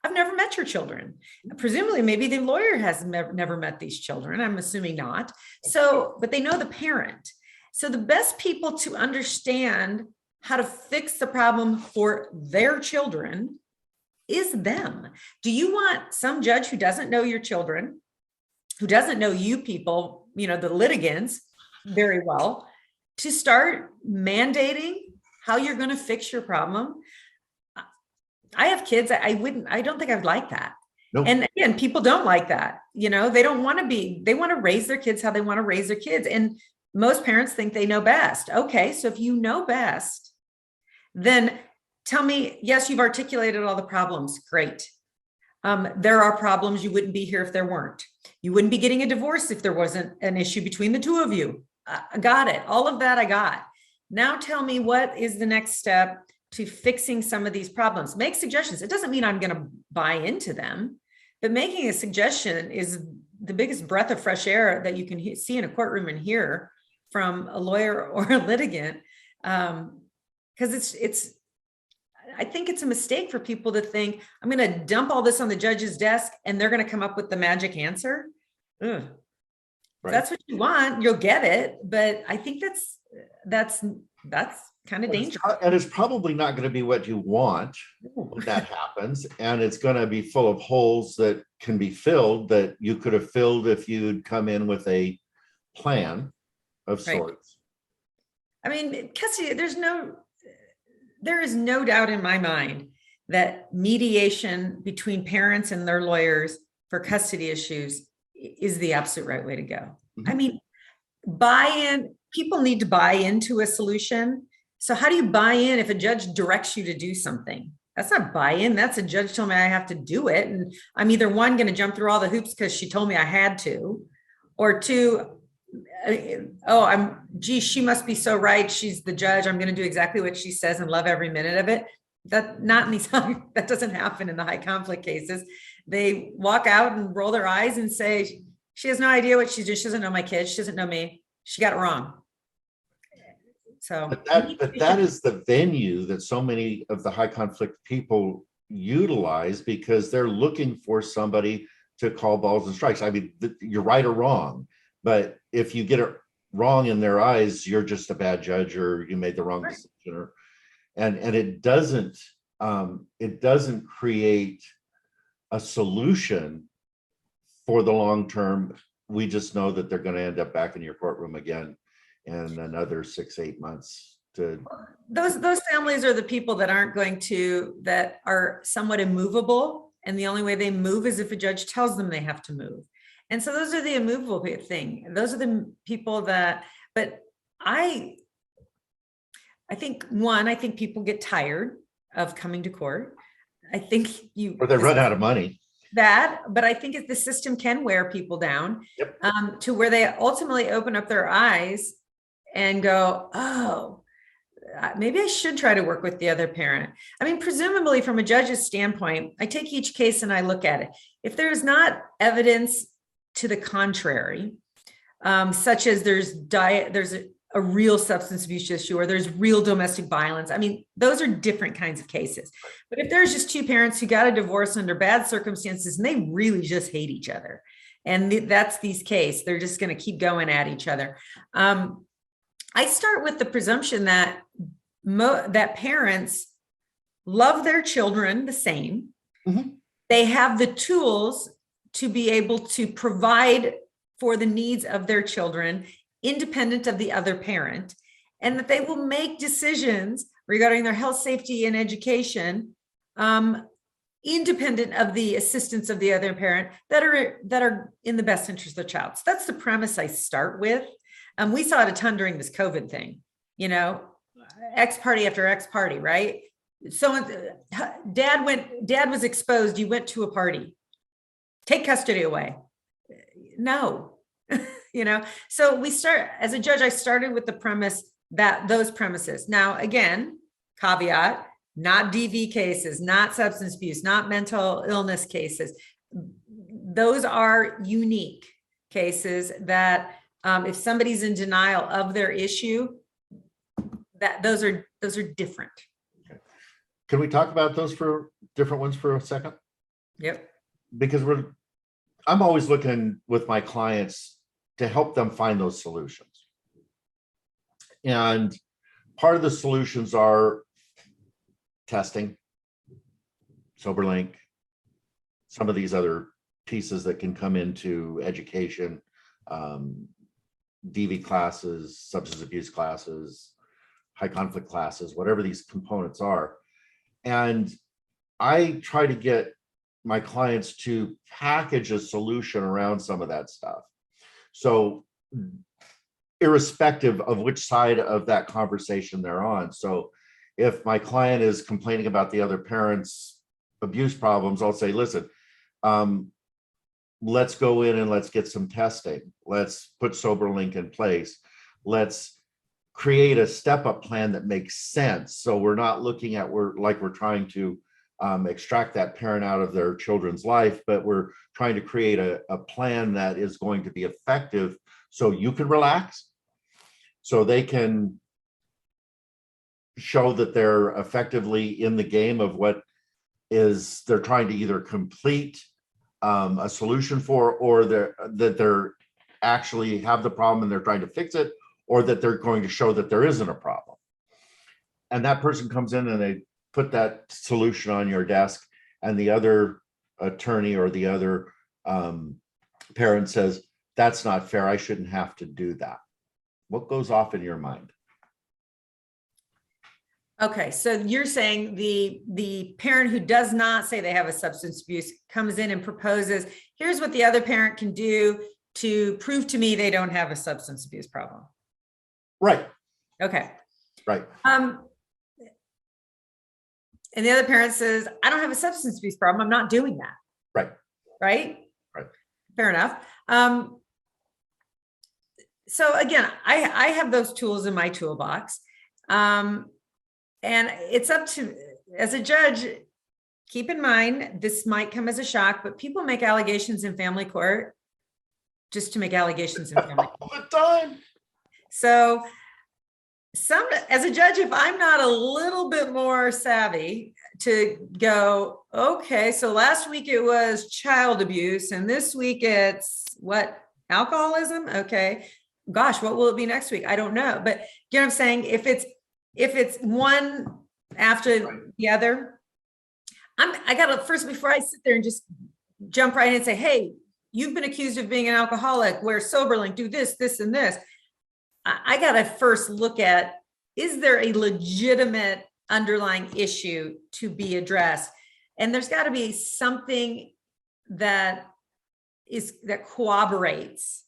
Speaker 3: I've never met your children. Presumably, maybe the lawyer has never met these children. I'm assuming not. So, but they know the parent. So the best people to understand how to fix the problem for their children is them. Do you want some judge who doesn't know your children, who doesn't know you people, the litigants very well, to start mandating how you're going to fix your problem? I have kids. I don't think I would like that.
Speaker 2: Nope.
Speaker 3: And again, people don't like that. They don't want to they want to raise their kids how they want to raise their kids. And most parents think they know best. Okay. So if you know best, then tell me, yes, you've articulated all the problems. Great. There are problems. You wouldn't be here if there weren't. You wouldn't be getting a divorce if there wasn't an issue between the two of you. I got it. All of that I got. Now tell me, what is the next step to fixing some of these problems? Make suggestions. It doesn't mean I'm going to buy into them, but making a suggestion is the biggest breath of fresh air that you can see in a courtroom and hear from a lawyer or a litigant. Because I think it's a mistake for people to think I'm going to dump all this on the judge's desk and they're going to come up with the magic answer. Ugh. Right. If that's what you want, you'll get it. But I think that's kind of dangerous.
Speaker 2: And it's probably not going to be what you want when that happens. And it's going to be full of holes that can be filled that you could have filled if you'd come in with a plan of sorts.
Speaker 3: I mean, custody, there is no doubt in my mind that mediation between parents and their lawyers for custody issues is the absolute right way to go. Mm-hmm. I mean, people need to buy into a solution. So how do you buy in if a judge directs you to do something? That's not buy-in. That's a judge telling me I have to do it. And I'm either one, going to jump through all the hoops because she told me I had to, or two, gee, she must be so right. She's the judge. I'm going to do exactly what she says and love every minute of it. That not in these, that doesn't happen in the high conflict cases. They walk out and roll their eyes and say, she has no idea what she's doing. She doesn't know my kids. She doesn't know me. She got it wrong. So,
Speaker 2: but that is the venue that so many of the high conflict people utilize, because they're looking for somebody to call balls and strikes. I mean, you're right or wrong, but if you get it wrong in their eyes, you're just a bad judge, or you made the wrong decision, and it doesn't create a solution for the long term. We just know that they're going to end up back in your courtroom again in another 6-8 months.
Speaker 3: Those families are the people that that are somewhat immovable, and the only way they move is if a judge tells them they have to move. And so those are the immovable thing. Those are the people that, but I think people get tired of coming to court. I think
Speaker 2: or they run out of money.
Speaker 3: But I think the system can wear people down.
Speaker 2: Yep.
Speaker 3: To where they ultimately open up their eyes and go, oh, maybe I should try to work with the other parent. I mean, presumably from a judge's standpoint, I take each case and I look at it. If there's not evidence to the contrary, such as there's a real substance abuse issue, or there's real domestic violence. I mean, those are different kinds of cases. But if there's just two parents who got a divorce under bad circumstances and they really just hate each other, and that's these cases, they're just going to keep going at each other. I start with the presumption that that parents love their children the same.
Speaker 2: Mm-hmm.
Speaker 3: They have the tools to be able to provide for the needs of their children, independent of the other parent, and that they will make decisions regarding their health, safety, and education, independent of the assistance of the other parent, that are in the best interest of the child. So that's the premise I start with. We saw it a ton during this COVID thing, X party after X party, right? Dad was exposed. You went to a party. Take custody away. No. So we start, as a judge, I started with the premise that those premises. Now, again, caveat, not DV cases, not substance abuse, not mental illness cases. Those are unique cases that if somebody's in denial of their issue, that those are different.
Speaker 2: Okay. Can we talk about those for different ones for a second?
Speaker 3: Yep.
Speaker 2: Because I'm always looking with my clients to help them find those solutions. And part of the solutions are testing, SoberLink, some of these other pieces that can come into education, DV classes, substance abuse classes, high conflict classes, whatever these components are. And I try to get my clients to package a solution around some of that stuff. So irrespective of which side of that conversation they're on. So if my client is complaining about the other parent's abuse problems, I'll say, listen, let's go in and let's get some testing. Let's put SoberLink in place. Let's create a step-up plan that makes sense. So we're not looking at, we're trying to extract that parent out of their children's life, but we're trying to create a plan that is going to be effective so you can relax, so they can show that they're effectively in the game of what is they're trying to either complete a solution for, or that they're actually have the problem and they're trying to fix it, or that they're going to show that there isn't a problem. And that person comes in and they put that solution on your desk, and the other attorney or the other parent says, that's not fair, I shouldn't have to do that. What goes off in your mind?
Speaker 3: Okay, so you're saying the parent who does not say they have a substance abuse comes in and proposes, here's what the other parent can do to prove to me they don't have a substance abuse problem.
Speaker 2: Right.
Speaker 3: Okay.
Speaker 2: Right.
Speaker 3: And the other parent says, I don't have a substance abuse problem, I'm not doing that.
Speaker 2: Right.
Speaker 3: Right?
Speaker 2: Right.
Speaker 3: Fair enough. So again, I have those tools in my toolbox. And it's up to, as a judge, keep in mind, this might come as a shock, but people make allegations in family court just to make allegations in family court.
Speaker 2: All the time.
Speaker 3: So as a judge, if I'm not a little bit more savvy to go, okay, so last week it was child abuse and this week it's what? Alcoholism? Okay. Gosh, what will it be next week? I don't know. But you know what I'm saying? If it's one after the other, I gotta first, before I sit there and just jump right in and say, hey, you've been accused of being an alcoholic, wear SoberLink, do this, this, and this. I got to first look at, is there a legitimate underlying issue to be addressed? And there's got to be something that corroborates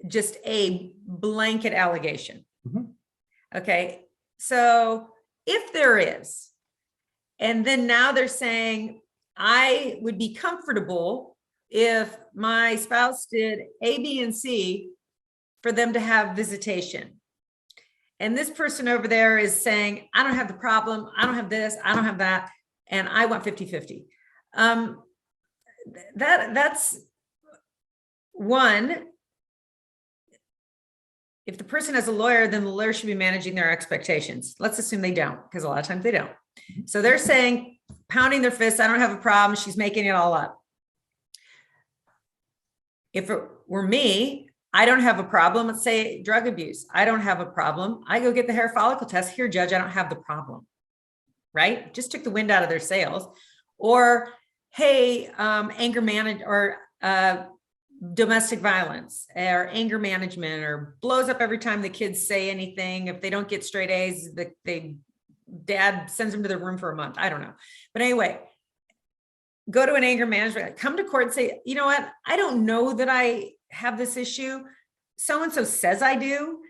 Speaker 3: just a blanket allegation.
Speaker 2: Mm-hmm.
Speaker 3: Okay. So if there is, and then now they're saying, I would be comfortable if my spouse did A, B, and C for them to have visitation. And this person over there is saying, I don't have the problem. I don't have this. I don't have that. And I want 50-50. That's one. If the person has a lawyer, then the lawyer should be managing their expectations. Let's assume they don't, because a lot of times they don't. So they're saying, pounding their fists, I don't have a problem. She's making it all up. If it were me, I don't have a problem. Let's say drug abuse. I don't have a problem. I go get the hair follicle test. Here, judge, I don't have the problem. Right? Just took the wind out of their sails. Or, hey, anger management or domestic violence or anger management, or blows up every time the kids say anything. If they don't get straight A's, dad sends them to their room for a month. I don't know. But anyway, go to an anger management, come to court and say, you know what? I don't know that I have this issue. So-and-so says I do.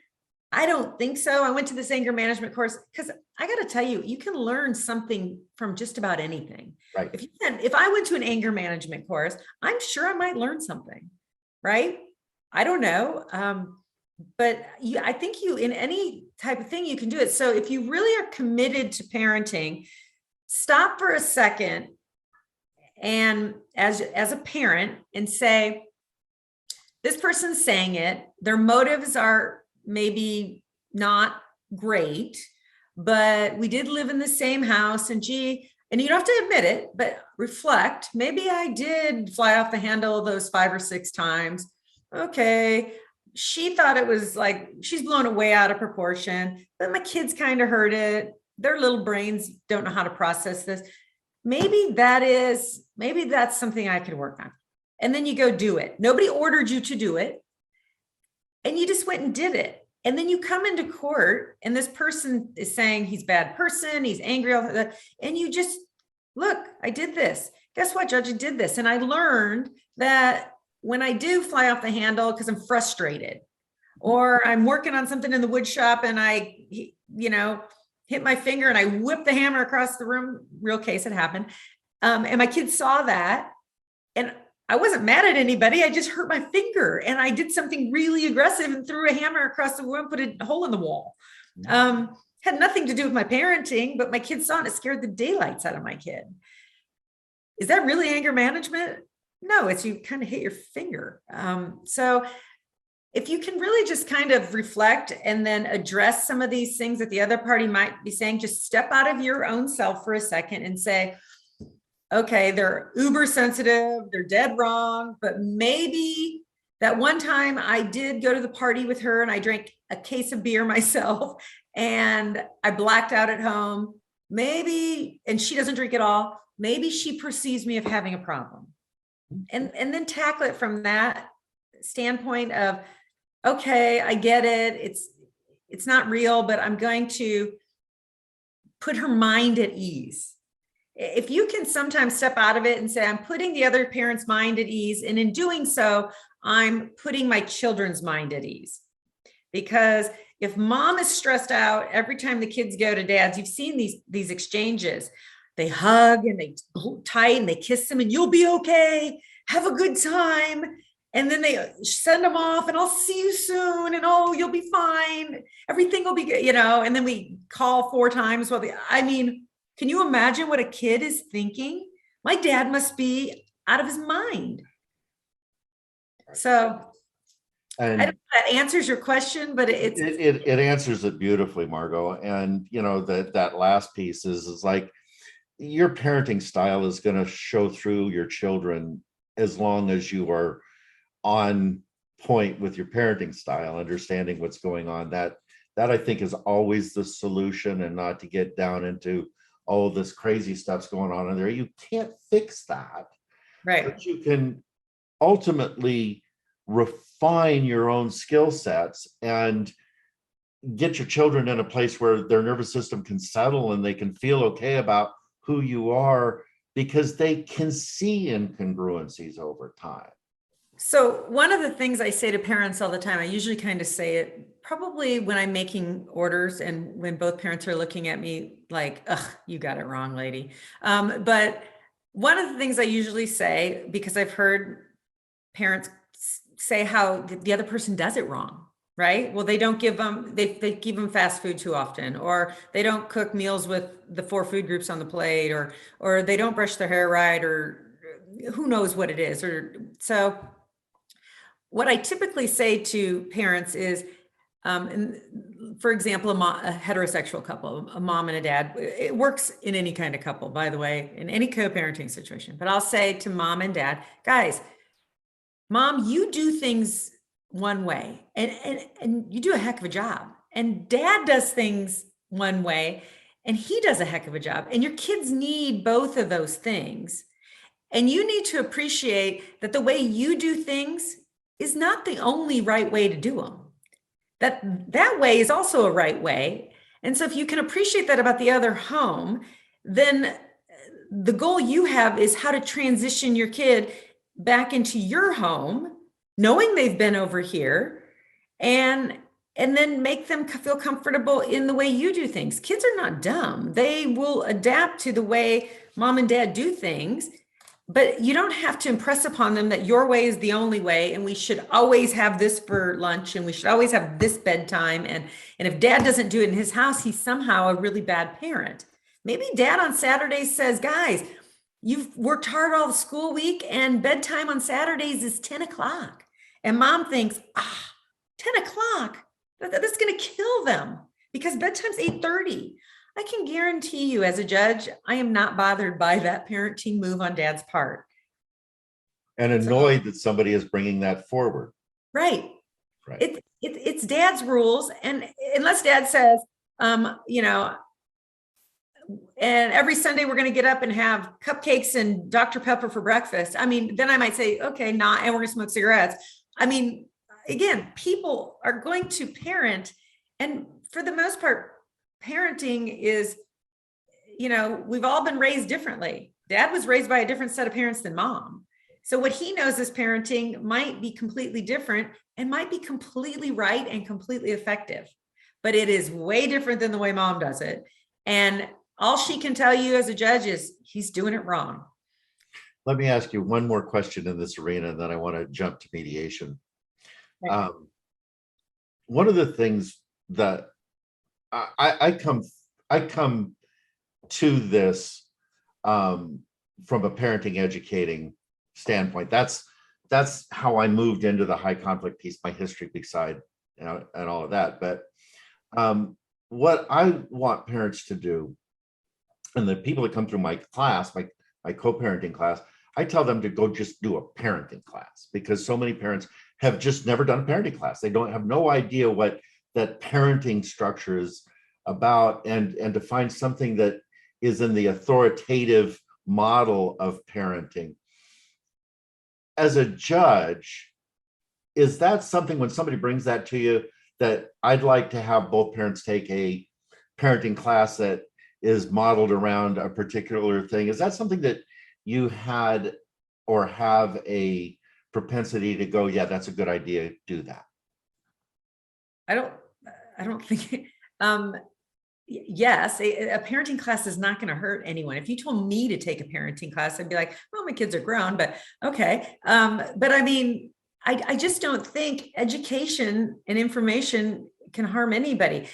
Speaker 3: I don't think so. I went to this anger management course, because I got to tell you, you can learn something from just about anything.
Speaker 2: Right.
Speaker 3: If I went to an anger management course, I'm sure I might learn something, right? I don't know. But I think in any type of thing, you can do it. So if you really are committed to parenting, stop for a second and as a parent and say, this person's saying it, their motives are maybe not great, but we did live in the same house, and gee, and you don't have to admit it, but reflect, maybe I did fly off the handle those 5 or 6 times. Okay. She thought it was like, she's blown it way out of proportion, but my kids kind of heard it. Their little brains don't know how to process this. Maybe that's something I could work on. And then you go do it. Nobody ordered you to do it. And you just went and did it. And then you come into court and this person is saying he's a bad person, he's angry, all that. And you just, look, I did this. Guess what, judge? I did this. And I learned that when I do fly off the handle because I'm frustrated, or I'm working on something in the wood shop and I, hit my finger and I whip the hammer across the room, real case, it happened. And my kids saw that. And I wasn't mad at anybody. I just hurt my finger and I did something really aggressive and threw a hammer across the room, put a hole in the wall. Had nothing to do with my parenting, but my kids saw it. It scared the daylights out of my kid. Is that really anger management? No, it's you kind of hit your finger. So if you can really just kind of reflect and then address some of these things that the other party might be saying, just step out of your own self for a second and say, okay, they're uber sensitive, they're dead wrong, but maybe that one time I did go to the party with her and I drank a case of beer myself and I blacked out at home. Maybe, and she doesn't drink at all, maybe she perceives me of having a problem. And then tackle it from that standpoint of, okay, I get it. It's not real, but I'm going to put her mind at ease. If you can sometimes step out of it and say, I'm putting the other parent's mind at ease. And in doing so, I'm putting my children's mind at ease. Because if mom is stressed out every time the kids go to dad's, you've seen these exchanges. They hug and they hold tight and they kiss them and you'll be okay. Have a good time. And then they send them off and I'll see you soon. And oh, you'll be fine. Everything will be good, and then we call 4 times. I mean, can you imagine what a kid is thinking? My dad must be out of his mind. So
Speaker 2: And
Speaker 3: I don't know if that answers your question, but
Speaker 2: it answers it beautifully, Margo. And that last piece is like your parenting style is going to show through your children as long as you are on point with your parenting style, understanding what's going on. That I think is always the solution, and not to get down into all this crazy stuff's going on in there. You can't fix that,
Speaker 3: right.
Speaker 2: but you can ultimately refine your own skill sets and get your children in a place where their nervous system can settle and they can feel okay about who you are, because they can see incongruencies over time.
Speaker 3: So one of the things I say to parents all the time, I usually kind of say it probably when I'm making orders and when both parents are looking at me like, ugh, you got it wrong, lady. But one of the things I usually say, because I've heard parents say how the other person does it wrong, right? Well, they don't give them, they give them fast food too often, or they don't cook meals with the 4 food groups on the plate, or they don't brush their hair right, or who knows what it is. So what I typically say to parents is, for example, a heterosexual couple, a mom and a dad, it works in any kind of couple, by the way, in any co-parenting situation. But I'll say to mom and dad, guys, mom, you do things one way and you do a heck of a job. And dad does things one way and he does a heck of a job. And your kids need both of those things. And you need to appreciate that the way you do things is not the only right way to do them. That way is also a right way. And so if you can appreciate that about the other home, then the goal you have is how to transition your kid back into your home, knowing they've been over here, and then make them feel comfortable in the way you do things. Kids are not dumb. They will adapt to the way mom and dad do things. But you don't have to impress upon them that your way is the only way, and we should always have this for lunch, and we should always have this bedtime. And if dad doesn't do it in his house, he's somehow a really bad parent. Maybe dad on Saturdays says, guys, you've worked hard all the school week and bedtime on Saturdays is 10 o'clock. And mom thinks, 10 o'clock, that's going to kill them because bedtime's 8:30. I can guarantee you as a judge, I am not bothered by that parenting move on dad's part.
Speaker 2: And annoyed that somebody is bringing that forward.
Speaker 3: Right. It's dad's rules. And unless dad says, and every Sunday we're going to get up and have cupcakes and Dr. Pepper for breakfast. I mean, then I might say, okay, and we're going to smoke cigarettes. I mean, again, people are going to parent. And for the most part, parenting is, we've all been raised differently. Dad was raised by a different set of parents than mom. So what he knows as parenting might be completely different and might be completely right and completely effective, but it is way different than the way mom does it. And all she can tell you as a judge is he's doing it wrong.
Speaker 2: Let me ask you one more question in this arena, and then I want to jump to mediation.
Speaker 3: Right.
Speaker 2: One of the things that I come to this from a parenting educating standpoint. That's how I moved into the high conflict piece, my history beside, and all of that. But what I want parents to do, and the people that come through my class, my co-parenting class, I tell them to go just do a parenting class, because so many parents have just never done a parenting class. They don't have no idea what that parenting structure is about, and to find something that is in the authoritative model of parenting. As a judge, is that something when somebody brings that to you that I'd like to have both parents take a parenting class that is modeled around a particular thing? Is that something that you had or have a propensity to go, yeah, that's a good idea, do that?
Speaker 3: I don't think, yes, a parenting class is not going to hurt anyone. If you told me to take a parenting class, I'd be like, well, my kids are grown, but okay. But I mean, I just don't think education and information can harm anybody.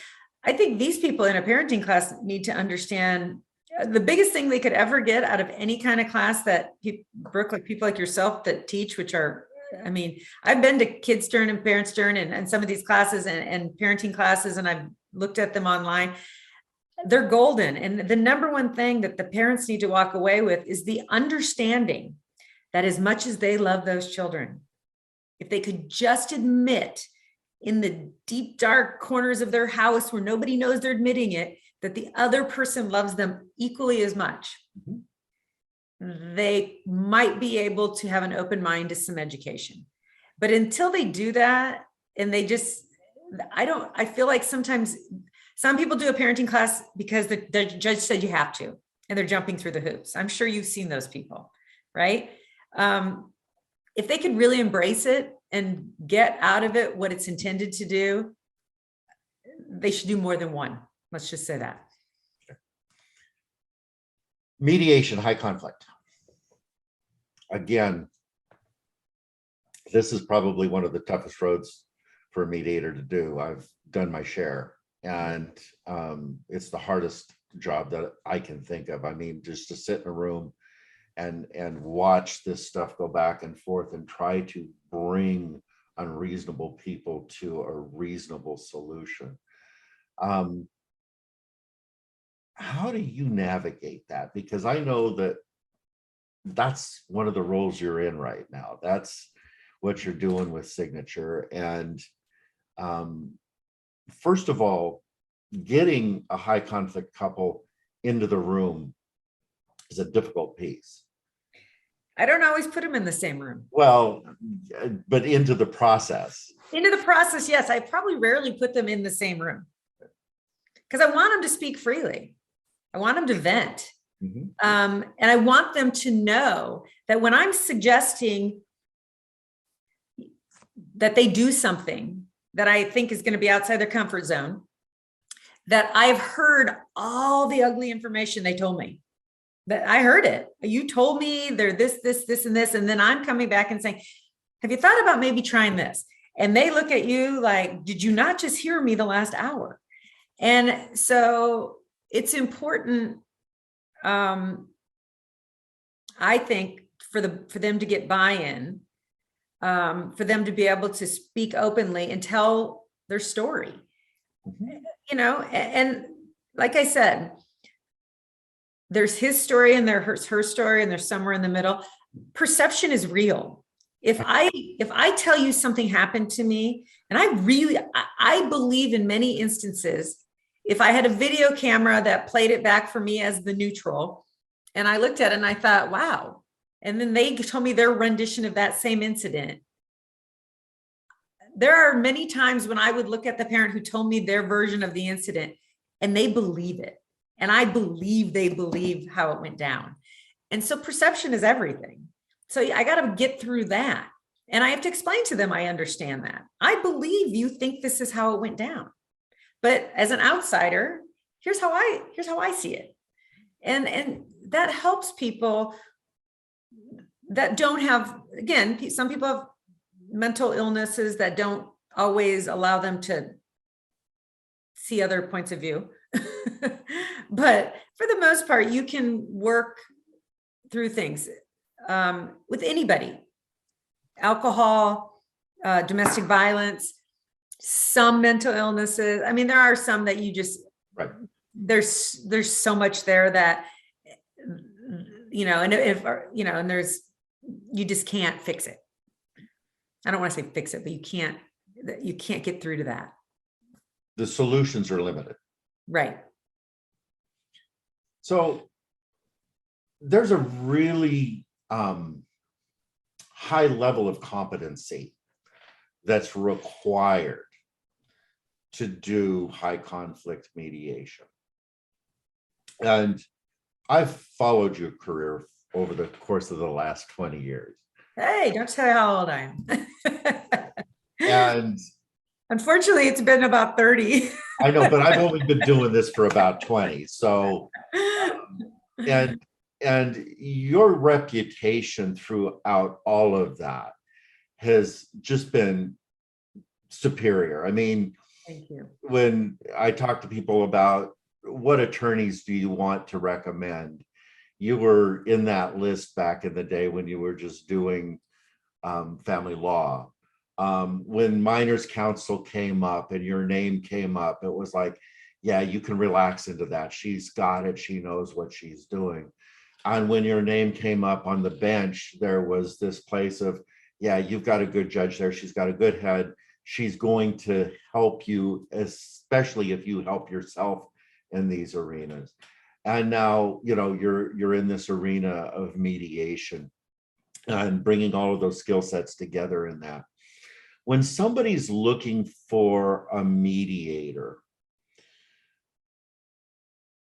Speaker 3: I think these people in a parenting class need to understand the biggest thing they could ever get out of any kind of class that Brooke, like people like yourself that teach, which are, I mean, I've been to Kids Turn and Parents Turn and some of these classes and parenting classes, and I've looked at them online. They're golden. And the number one thing that the parents need to walk away with is the understanding that as much as they love those children, if they could just admit in the deep, dark corners of their house where nobody knows they're admitting it, that the other person loves them equally as much, they might be able to have an open mind to some education. But until they do that, and they just, I feel like sometimes some people do a parenting class because the judge said you have to, and they're jumping through the hoops. I'm sure you've seen those people, right? If they could really embrace it and get out of it what it's intended to do, they should do more than one. Let's just say that.
Speaker 2: Mediation, high conflict. Again, this is probably one of the toughest roads for a mediator to do. I've done my share, and it's the hardest job that I can think of. I mean, just to sit in a room and watch this stuff go back and forth and try to bring unreasonable people to a reasonable solution. How do you navigate that? Because I know that that's one of the roles you're in right now. That's what you're doing with Signature. And first of all, getting a high conflict couple into the room is a difficult piece.
Speaker 3: I don't always put them in the same room.
Speaker 2: Well, but into the process.
Speaker 3: Into the process, yes. I probably rarely put them in the same room because I want them to speak freely. I want them to vent. And I want them to know that when I'm suggesting that they do something that I think is going to be outside their comfort zone, that I've heard all the ugly information they told me. That I heard it. You told me they're this, and this. And then I'm coming back and saying, have you thought about maybe trying this? And they look at you like, did you not just hear me the last hour? And so it's important, I think, for them to get buy-in, for them to be able to speak openly and tell their story, you know, and like I said, there's his story and there's her story and there's somewhere in the middle. Perception is real. If I tell you something happened to me, and I believe in many instances, if I had a video camera that played it back for me as the neutral, and I looked at it and I thought, wow. And then they told me their rendition of that same incident. There are many times when I would look at the parent who told me their version of the incident and they believe it. And I believe they believe how it went down. And so perception is everything. So I got to get through that. And I have to explain to them, I understand that. I believe you think this is how it went down. But as an outsider, here's how I see it. And that helps people that don't have, again, some people have mental illnesses that don't always allow them to see other points of view. But for the most part, you can work through things with anybody. Alcohol, domestic violence, some mental illnesses. I mean, there are some that you just,
Speaker 2: right.
Speaker 3: There's so much there that, you know, and if, you know, and you just can't fix it. I don't want to say fix it, but you can't get through to that.
Speaker 2: The solutions are limited.
Speaker 3: Right.
Speaker 2: So there's a really high level of competency that's required to do high conflict mediation. And I've followed your career over the course of the last 20 years.
Speaker 3: Hey, don't tell me how old I am.
Speaker 2: And
Speaker 3: unfortunately, it's been about 30.
Speaker 2: I know, but I've only been doing this for about 20. So, and your reputation throughout all of that has just been superior. I mean,
Speaker 3: Thank you.
Speaker 2: when I talk to people about what attorneys do you want to recommend, you were in that list back in the day when you were just doing family law. When minors counsel came up and your name came up, it was like, yeah, you can relax into that. She's got it. She knows what she's doing. And when your name came up on the bench, there was this place of, yeah, you've got a good judge there. She's got a good head. She's going to help you, especially if you help yourself in these arenas. And now, you know, you're in this arena of mediation and bringing all of those skill sets together in that. When somebody's looking for a mediator,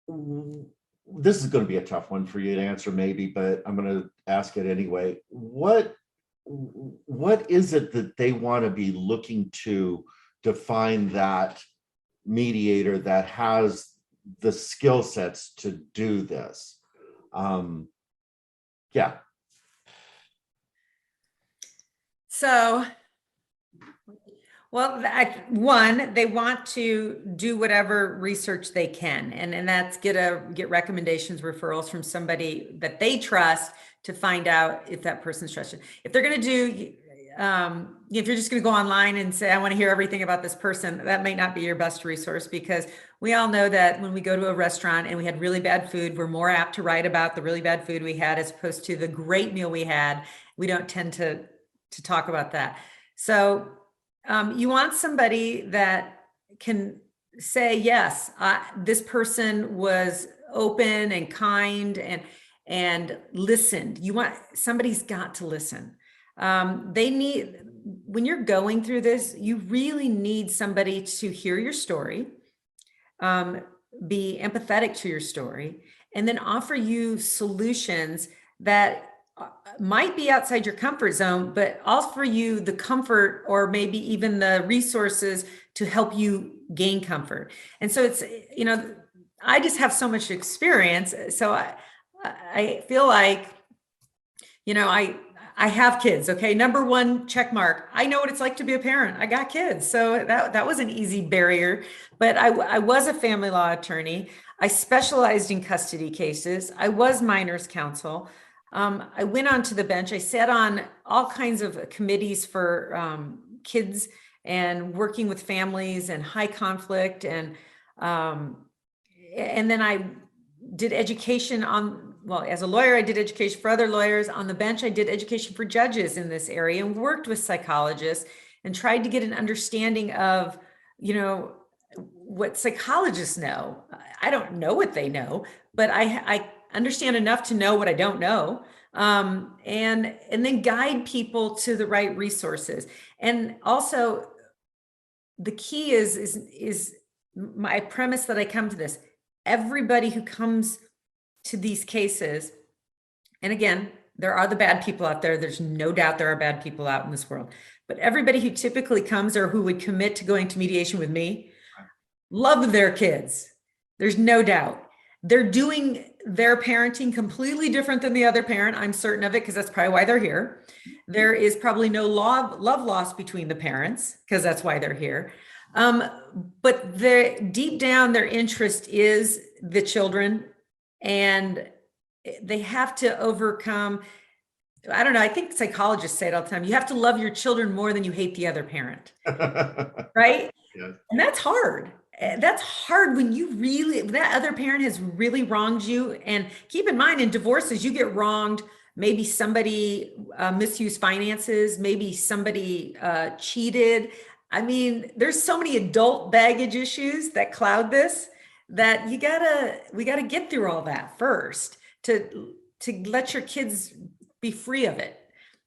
Speaker 2: this is going to be a tough one for you to answer maybe, but I'm going to ask it anyway. What is it that they want to be looking to find that mediator that has the skill sets to do this? Yeah.
Speaker 3: So, well, one, they want to do whatever research they can, and that's get recommendations, referrals from somebody that they trust to find out if that person's trusted. If they're going to do, if you're just going to go online and say, I want to hear everything about this person, that may not be your best resource, because we all know that when we go to a restaurant and we had really bad food, we're more apt to write about the really bad food we had as opposed to the great meal we had. We don't tend to talk about that. So you want somebody that can say, yes, this person was open and kind and listened. You want, somebody's got to listen. When you're going through this, you really need somebody to hear your story, be empathetic to your story, and then offer you solutions that might be outside your comfort zone, but offer you the comfort or maybe even the resources to help you gain comfort. And so it's, you know, I just have so much experience. So I feel like, you know, I have kids. Okay. Number one, check mark. I know what it's like to be a parent. I got kids. So that was an easy barrier, but I was a family law attorney. I specialized in custody cases. I was minors counsel. I went onto the bench. I sat on all kinds of committees for kids and working with families and high conflict. And then I did education as a lawyer, I did education for other lawyers. On the bench, I did education for judges in this area and worked with psychologists and tried to get an understanding of, you know, what psychologists know. I don't know what they know, but I understand enough to know what I don't know, and then guide people to the right resources. And also, the key is my premise that I come to this. Everybody who comes to these cases, and again, there are the bad people out there. There's no doubt there are bad people out in this world. But everybody who typically comes or who would commit to going to mediation with me love their kids. There's no doubt. They're doing their parenting completely different than the other parent. I'm certain of it, because that's probably why they're here. There is probably no love lost between the parents, because that's why they're here. But deep down, their interest is the children, and they have to overcome, I don't know, I think psychologists say it all the time. You have to love your children more than you hate the other parent, right?
Speaker 2: Yes.
Speaker 3: And that's hard. That's hard when that other parent has really wronged you. And keep in mind, in divorces, you get wronged. Maybe somebody misused finances. Maybe somebody cheated. I mean, there's so many adult baggage issues that cloud this, that we gotta get through all that first to let your kids be free of it.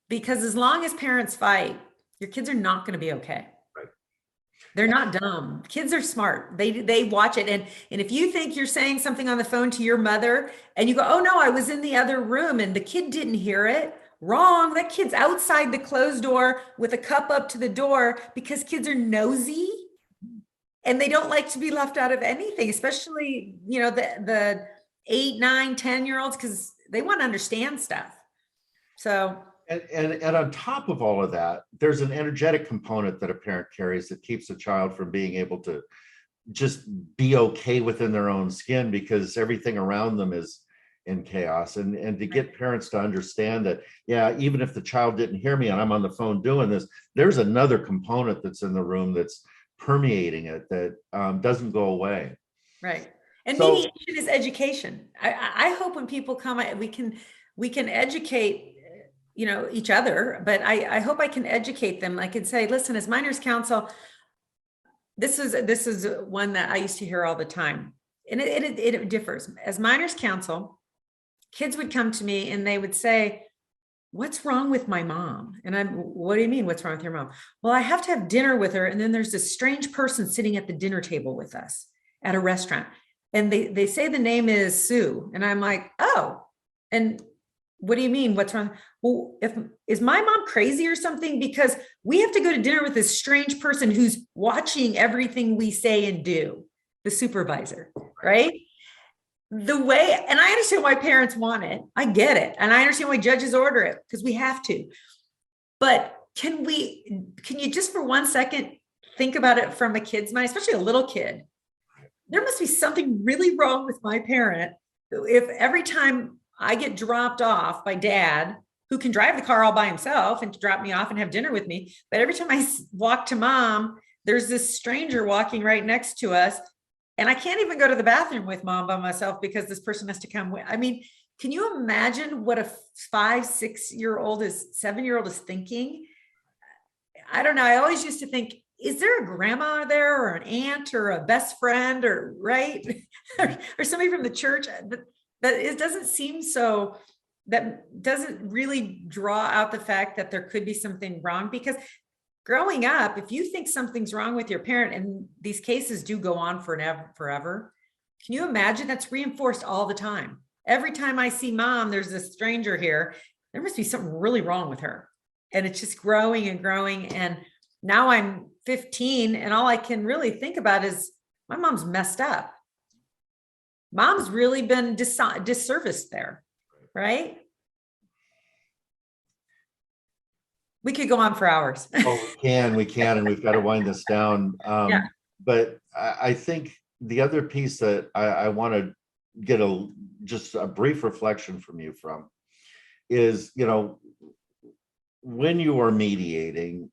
Speaker 3: Because as long as parents fight, your kids are not going to be okay. They're not dumb. Kids are smart. They watch it. And if you think you're saying something on the phone to your mother and you go, oh no, I was in the other room and the kid didn't hear it. Wrong. That kid's outside the closed door with a cup up to the door, because kids are nosy and they don't like to be left out of anything, especially, you know, the 8, 9, 10-year-olds, because they want to understand stuff. So
Speaker 2: And on top of all of that, there's an energetic component that a parent carries that keeps a child from being able to just be okay within their own skin, because everything around them is in chaos. And to get parents to understand that, yeah, even if the child didn't hear me and I'm on the phone doing this, there's another component that's in the room that's permeating it, that doesn't go away.
Speaker 3: Right. And
Speaker 2: So
Speaker 3: mediation is education. I hope when people come, we can educate, each other, but I hope I can educate them. I can say, listen, as minors counsel, this is one that I used to hear all the time, and it differs. As minors counsel, kids would come to me and they would say, what's wrong with my mom? And what do you mean, what's wrong with your mom? Well, I have to have dinner with her, and then there's this strange person sitting at the dinner table with us at a restaurant, and they say the name is Sue, and I'm like, oh, and what do you mean, what's wrong? Well, is my mom crazy or something? Because we have to go to dinner with this strange person who's watching everything we say and do, the supervisor, right? The way, and I understand why parents want it. I get it. And I understand why judges order it, because we have to. But can you just for 1 second think about it from a kid's mind, especially a little kid? There must be something really wrong with my parent if every time I get dropped off by dad, who can drive the car all by himself and to drop me off and have dinner with me, but every time I walk to mom, there's this stranger walking right next to us, and I can't even go to the bathroom with mom by myself because this person has to come with. I mean, can you imagine what a 5, 6-year-old 7-year-old is thinking? I don't know. I always used to think, is there a grandma there, or an aunt, or a best friend, or right? or somebody from the church? That it doesn't seem so, that doesn't really draw out the fact that there could be something wrong. Because growing up, if you think something's wrong with your parent, and these cases do go on forever, can you imagine? That's reinforced all the time. Every time I see mom, there's this stranger here. There must be something really wrong with her. And it's just growing and growing. And now I'm 15, and all I can really think about is my mom's messed up. Mom's really been disserviced there, right? We could go on for hours.
Speaker 2: Oh, we can, and we've got to wind this down.
Speaker 3: Yeah.
Speaker 2: But I think the other piece that I want to get just a brief reflection from you from is, when you are mediating,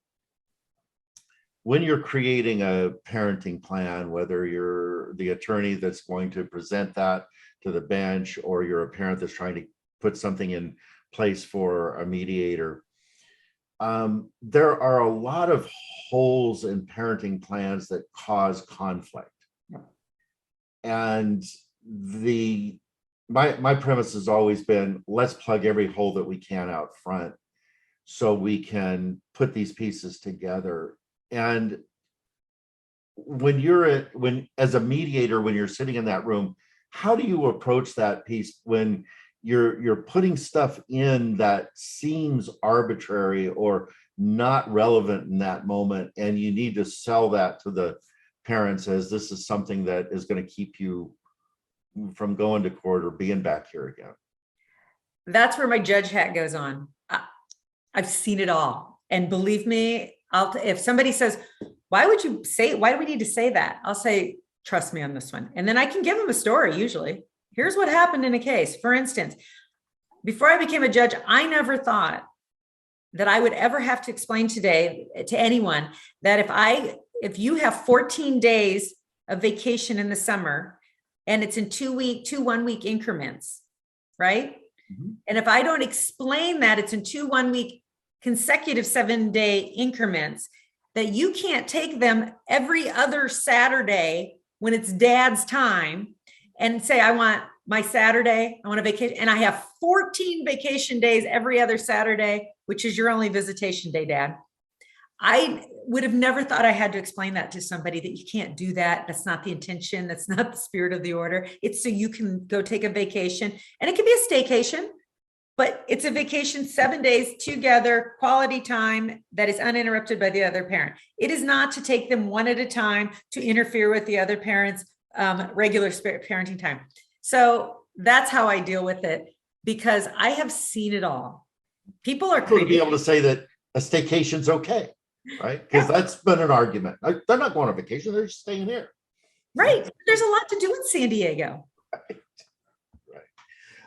Speaker 2: when you're creating a parenting plan, whether you're the attorney that's going to present that to the bench, or you're a parent that's trying to put something in place for a mediator, there are a lot of holes in parenting plans that cause conflict. And my premise has always been, let's plug every hole that we can out front so we can put these pieces together. And as a mediator, when you're sitting in that room, how do you approach that piece when you're putting stuff in that seems arbitrary or not relevant in that moment, and you need to sell that to the parents as this is something that is going to keep you from going to court or being back here again?
Speaker 3: That's where my judge hat goes on. I've seen it all. And believe me, if somebody says, why do we need to say that? I'll say, trust me on this one. And then I can give them a story. Usually, here's what happened in a case. For instance, before I became a judge, I never thought that I would ever have to explain today to anyone that if you have 14 days of vacation in the summer, and it's in 2 1-week increments, right? Mm-hmm. And if I don't explain that it's in 2 1-week consecutive 7-day increments, that you can't take them every other Saturday when it's dad's time and say, I want my Saturday, I want a vacation. And I have 14 vacation days every other Saturday, which is your only visitation day, Dad. I would have never thought I had to explain that to somebody, that you can't do that. That's not the intention. That's not the spirit of the order. It's so you can go take a vacation, and it can be a staycation, but it's a vacation, 7 days together, quality time that is uninterrupted by the other parent. It is not to take them one at a time to interfere with the other parent's regular parenting time. So that's how I deal with it, because I have seen it all. People are
Speaker 2: to be
Speaker 3: kind of,
Speaker 2: able to say that a staycation's okay, right? Because that's been an argument. They're not going on vacation; they're just staying here.
Speaker 3: right. There's a lot to do in San Diego.
Speaker 2: Right.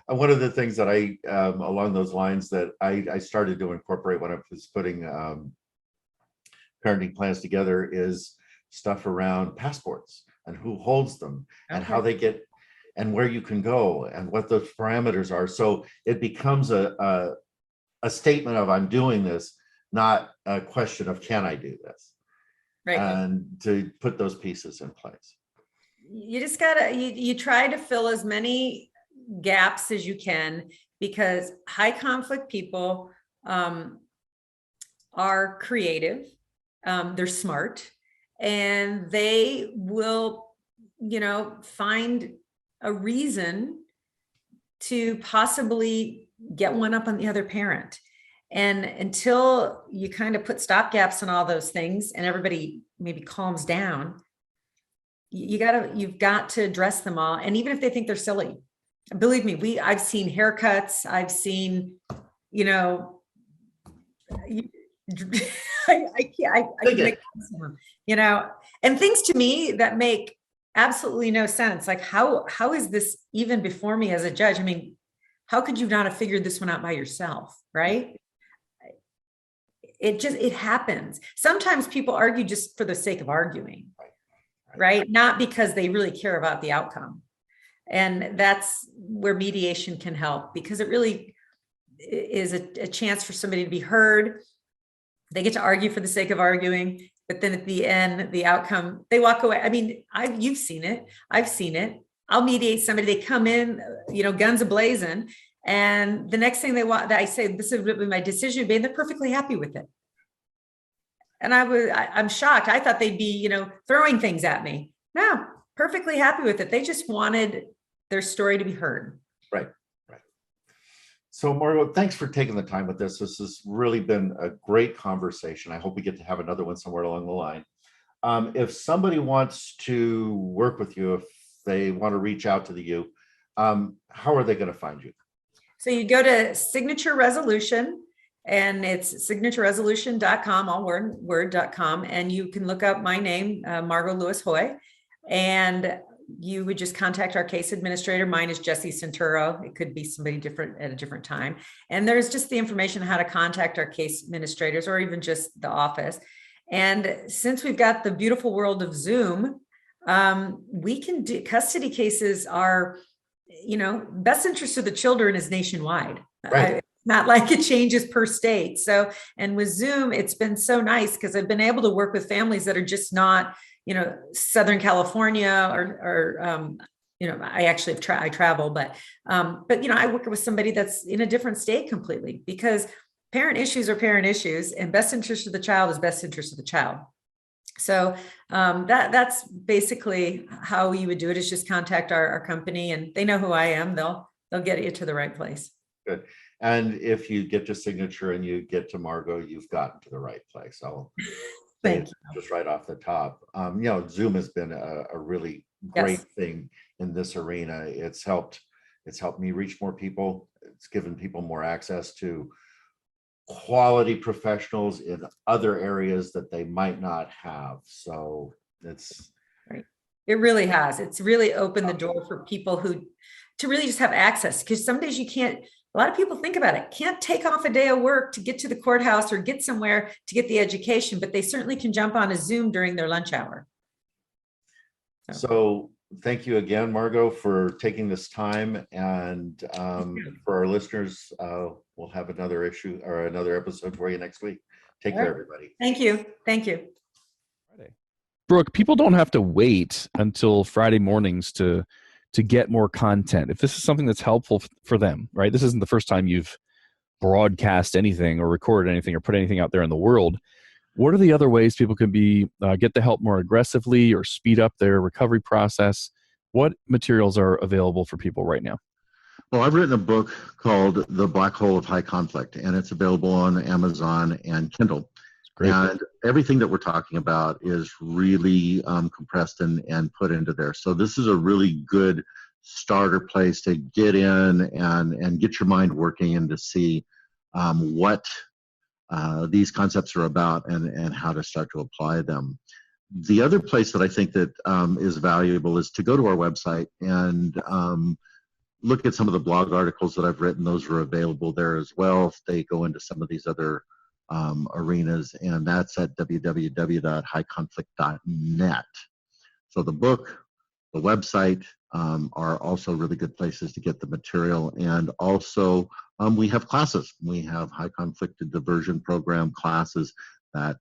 Speaker 2: One of the things that I, along those lines, that I started to incorporate when I was putting parenting plans together is stuff around passports and who holds them and how they get and where you can go and what those parameters are. So it becomes a statement of I'm doing this, not a question of can I do this,
Speaker 3: Right.
Speaker 2: and to put those pieces in place.
Speaker 3: You just gotta, you try to fill as many gaps as you can, because high conflict people are creative, they're smart, and they will, find a reason to possibly get one up on the other parent. And until you kind of put stop gaps on all those things and everybody maybe calms down, you've got to address them all. And even if they think they're silly, believe me, I've seen haircuts, I've seen, I can make and things to me that make absolutely no sense. Like how is this even before me as a judge? I mean, how could you not have figured this one out by yourself? Right. It happens. Sometimes people argue just for the sake of arguing, right? Not because they really care about the outcome. And that's where mediation can help, because it really is a chance for somebody to be heard. They get to argue for the sake of arguing, but then at the end, the outcome, they walk away. I mean, you've seen it. I've seen it. I'll mediate somebody. They come in, guns a-blazing, and the next thing I say, this is my decision made, they're perfectly happy with it. And I'm shocked. I thought they'd be, throwing things at me. No, perfectly happy with it. They just wanted their story to be heard.
Speaker 2: Right. So Margo, thanks for taking the time with this. This has really been a great conversation. I hope we get to have another one somewhere along the line. If somebody wants to work with you, if they want to reach out to you, how are they going to find you?
Speaker 3: So you go to Signature Resolution, and it's signatureresolution.com, all word.com. And you can look up my name, Margo Lewis Hoy, and you would just contact our case administrator. Mine is Jessie Centuro. It could be somebody different at a different time. And there's just the information on how to contact our case administrators, or even just the office. And since we've got the beautiful world of Zoom, we can do custody cases are, best interest of the children is nationwide.
Speaker 2: Right.
Speaker 3: Not like it changes per state. So, and with Zoom, it's been so nice because I've been able to work with families that are just not, Southern California or I actually I travel, but I work with somebody that's in a different state completely, because parent issues are parent issues, and best interest of the child is best interest of the child. So that's basically how you would do it, is just contact our company, and they know who I am. They'll get you to the right place.
Speaker 2: Good. And if you get to Signature and you get to Margo, you've gotten to the right place.
Speaker 3: Thank you.
Speaker 2: Just right off the top. Zoom has been a really great thing in this arena. It's helped me reach more people. It's given people more access to quality professionals in other areas that they might not have. So it's
Speaker 3: right. It really has. It's really opened the door for people to really just have access, because some days you can't. A lot of people think about it, can't take off a day of work to get to the courthouse or get somewhere to get the education, but they certainly can jump on a Zoom during their lunch hour.
Speaker 2: So thank you again, Margo, for taking this time. And for our listeners, we'll have another issue or another episode for you next week. Take care, everybody.
Speaker 3: Thank you. Thank you.
Speaker 1: Brooke, people don't have to wait until Friday mornings to get more content. If this is something that's helpful for them, right? This isn't the first time you've broadcast anything or recorded anything or put anything out there in the world. What are the other ways people can get the help more aggressively or speed up their recovery process? What materials are available for people right now?
Speaker 2: Well, I've written a book called The Black Hole of High Conflict, and it's available on Amazon and Kindle.
Speaker 1: Great.
Speaker 2: And everything that we're talking about is really compressed and put into there. So this is a really good starter place to get in and get your mind working and to see what these concepts are about and how to start to apply them. The other place that I think that is valuable is to go to our website and look at some of the blog articles that I've written. Those are available there as well. If they go into some of these other arenas, and that's at www.highconflict.net. So the book, the website are also really good places to get the material. And also we have classes. We have high conflict diversion program classes that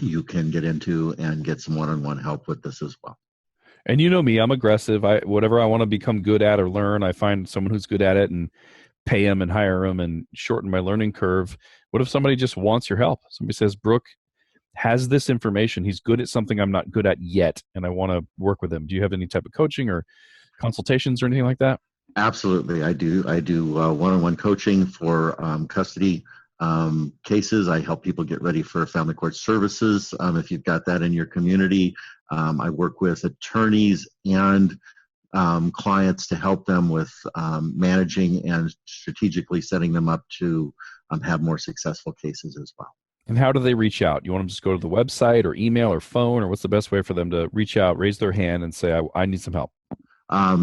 Speaker 2: you can get into and get some one-on-one help with this as well.
Speaker 1: And you know me, I'm aggressive. Whatever I want to become good at or learn, I find someone who's good at it and pay them and hire them and shorten my learning curve. What if somebody just wants your help? Somebody says, Brook has this information. He's good at something I'm not good at yet, and I want to work with him. Do you have any type of coaching or consultations or anything like that?
Speaker 2: Absolutely, I do. I do one-on-one coaching for custody cases. I help people get ready for family court services. If you've got that in your community, I work with attorneys and clients to help them with managing and strategically setting them up to have more successful cases as well.
Speaker 1: And how do they reach out? You want them to just go to the website or email or phone, or what's the best way for them to reach out, raise their hand, and say, I need some help?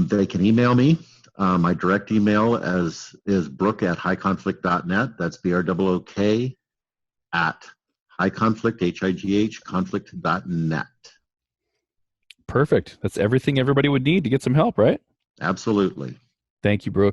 Speaker 2: They can email me. My direct email is brook@highconflict.net. That's BROOK at highconflict, HIGH, conflict.net.
Speaker 1: Perfect. That's everything everybody would need to get some help, right?
Speaker 2: Absolutely.
Speaker 1: Thank you, Brook.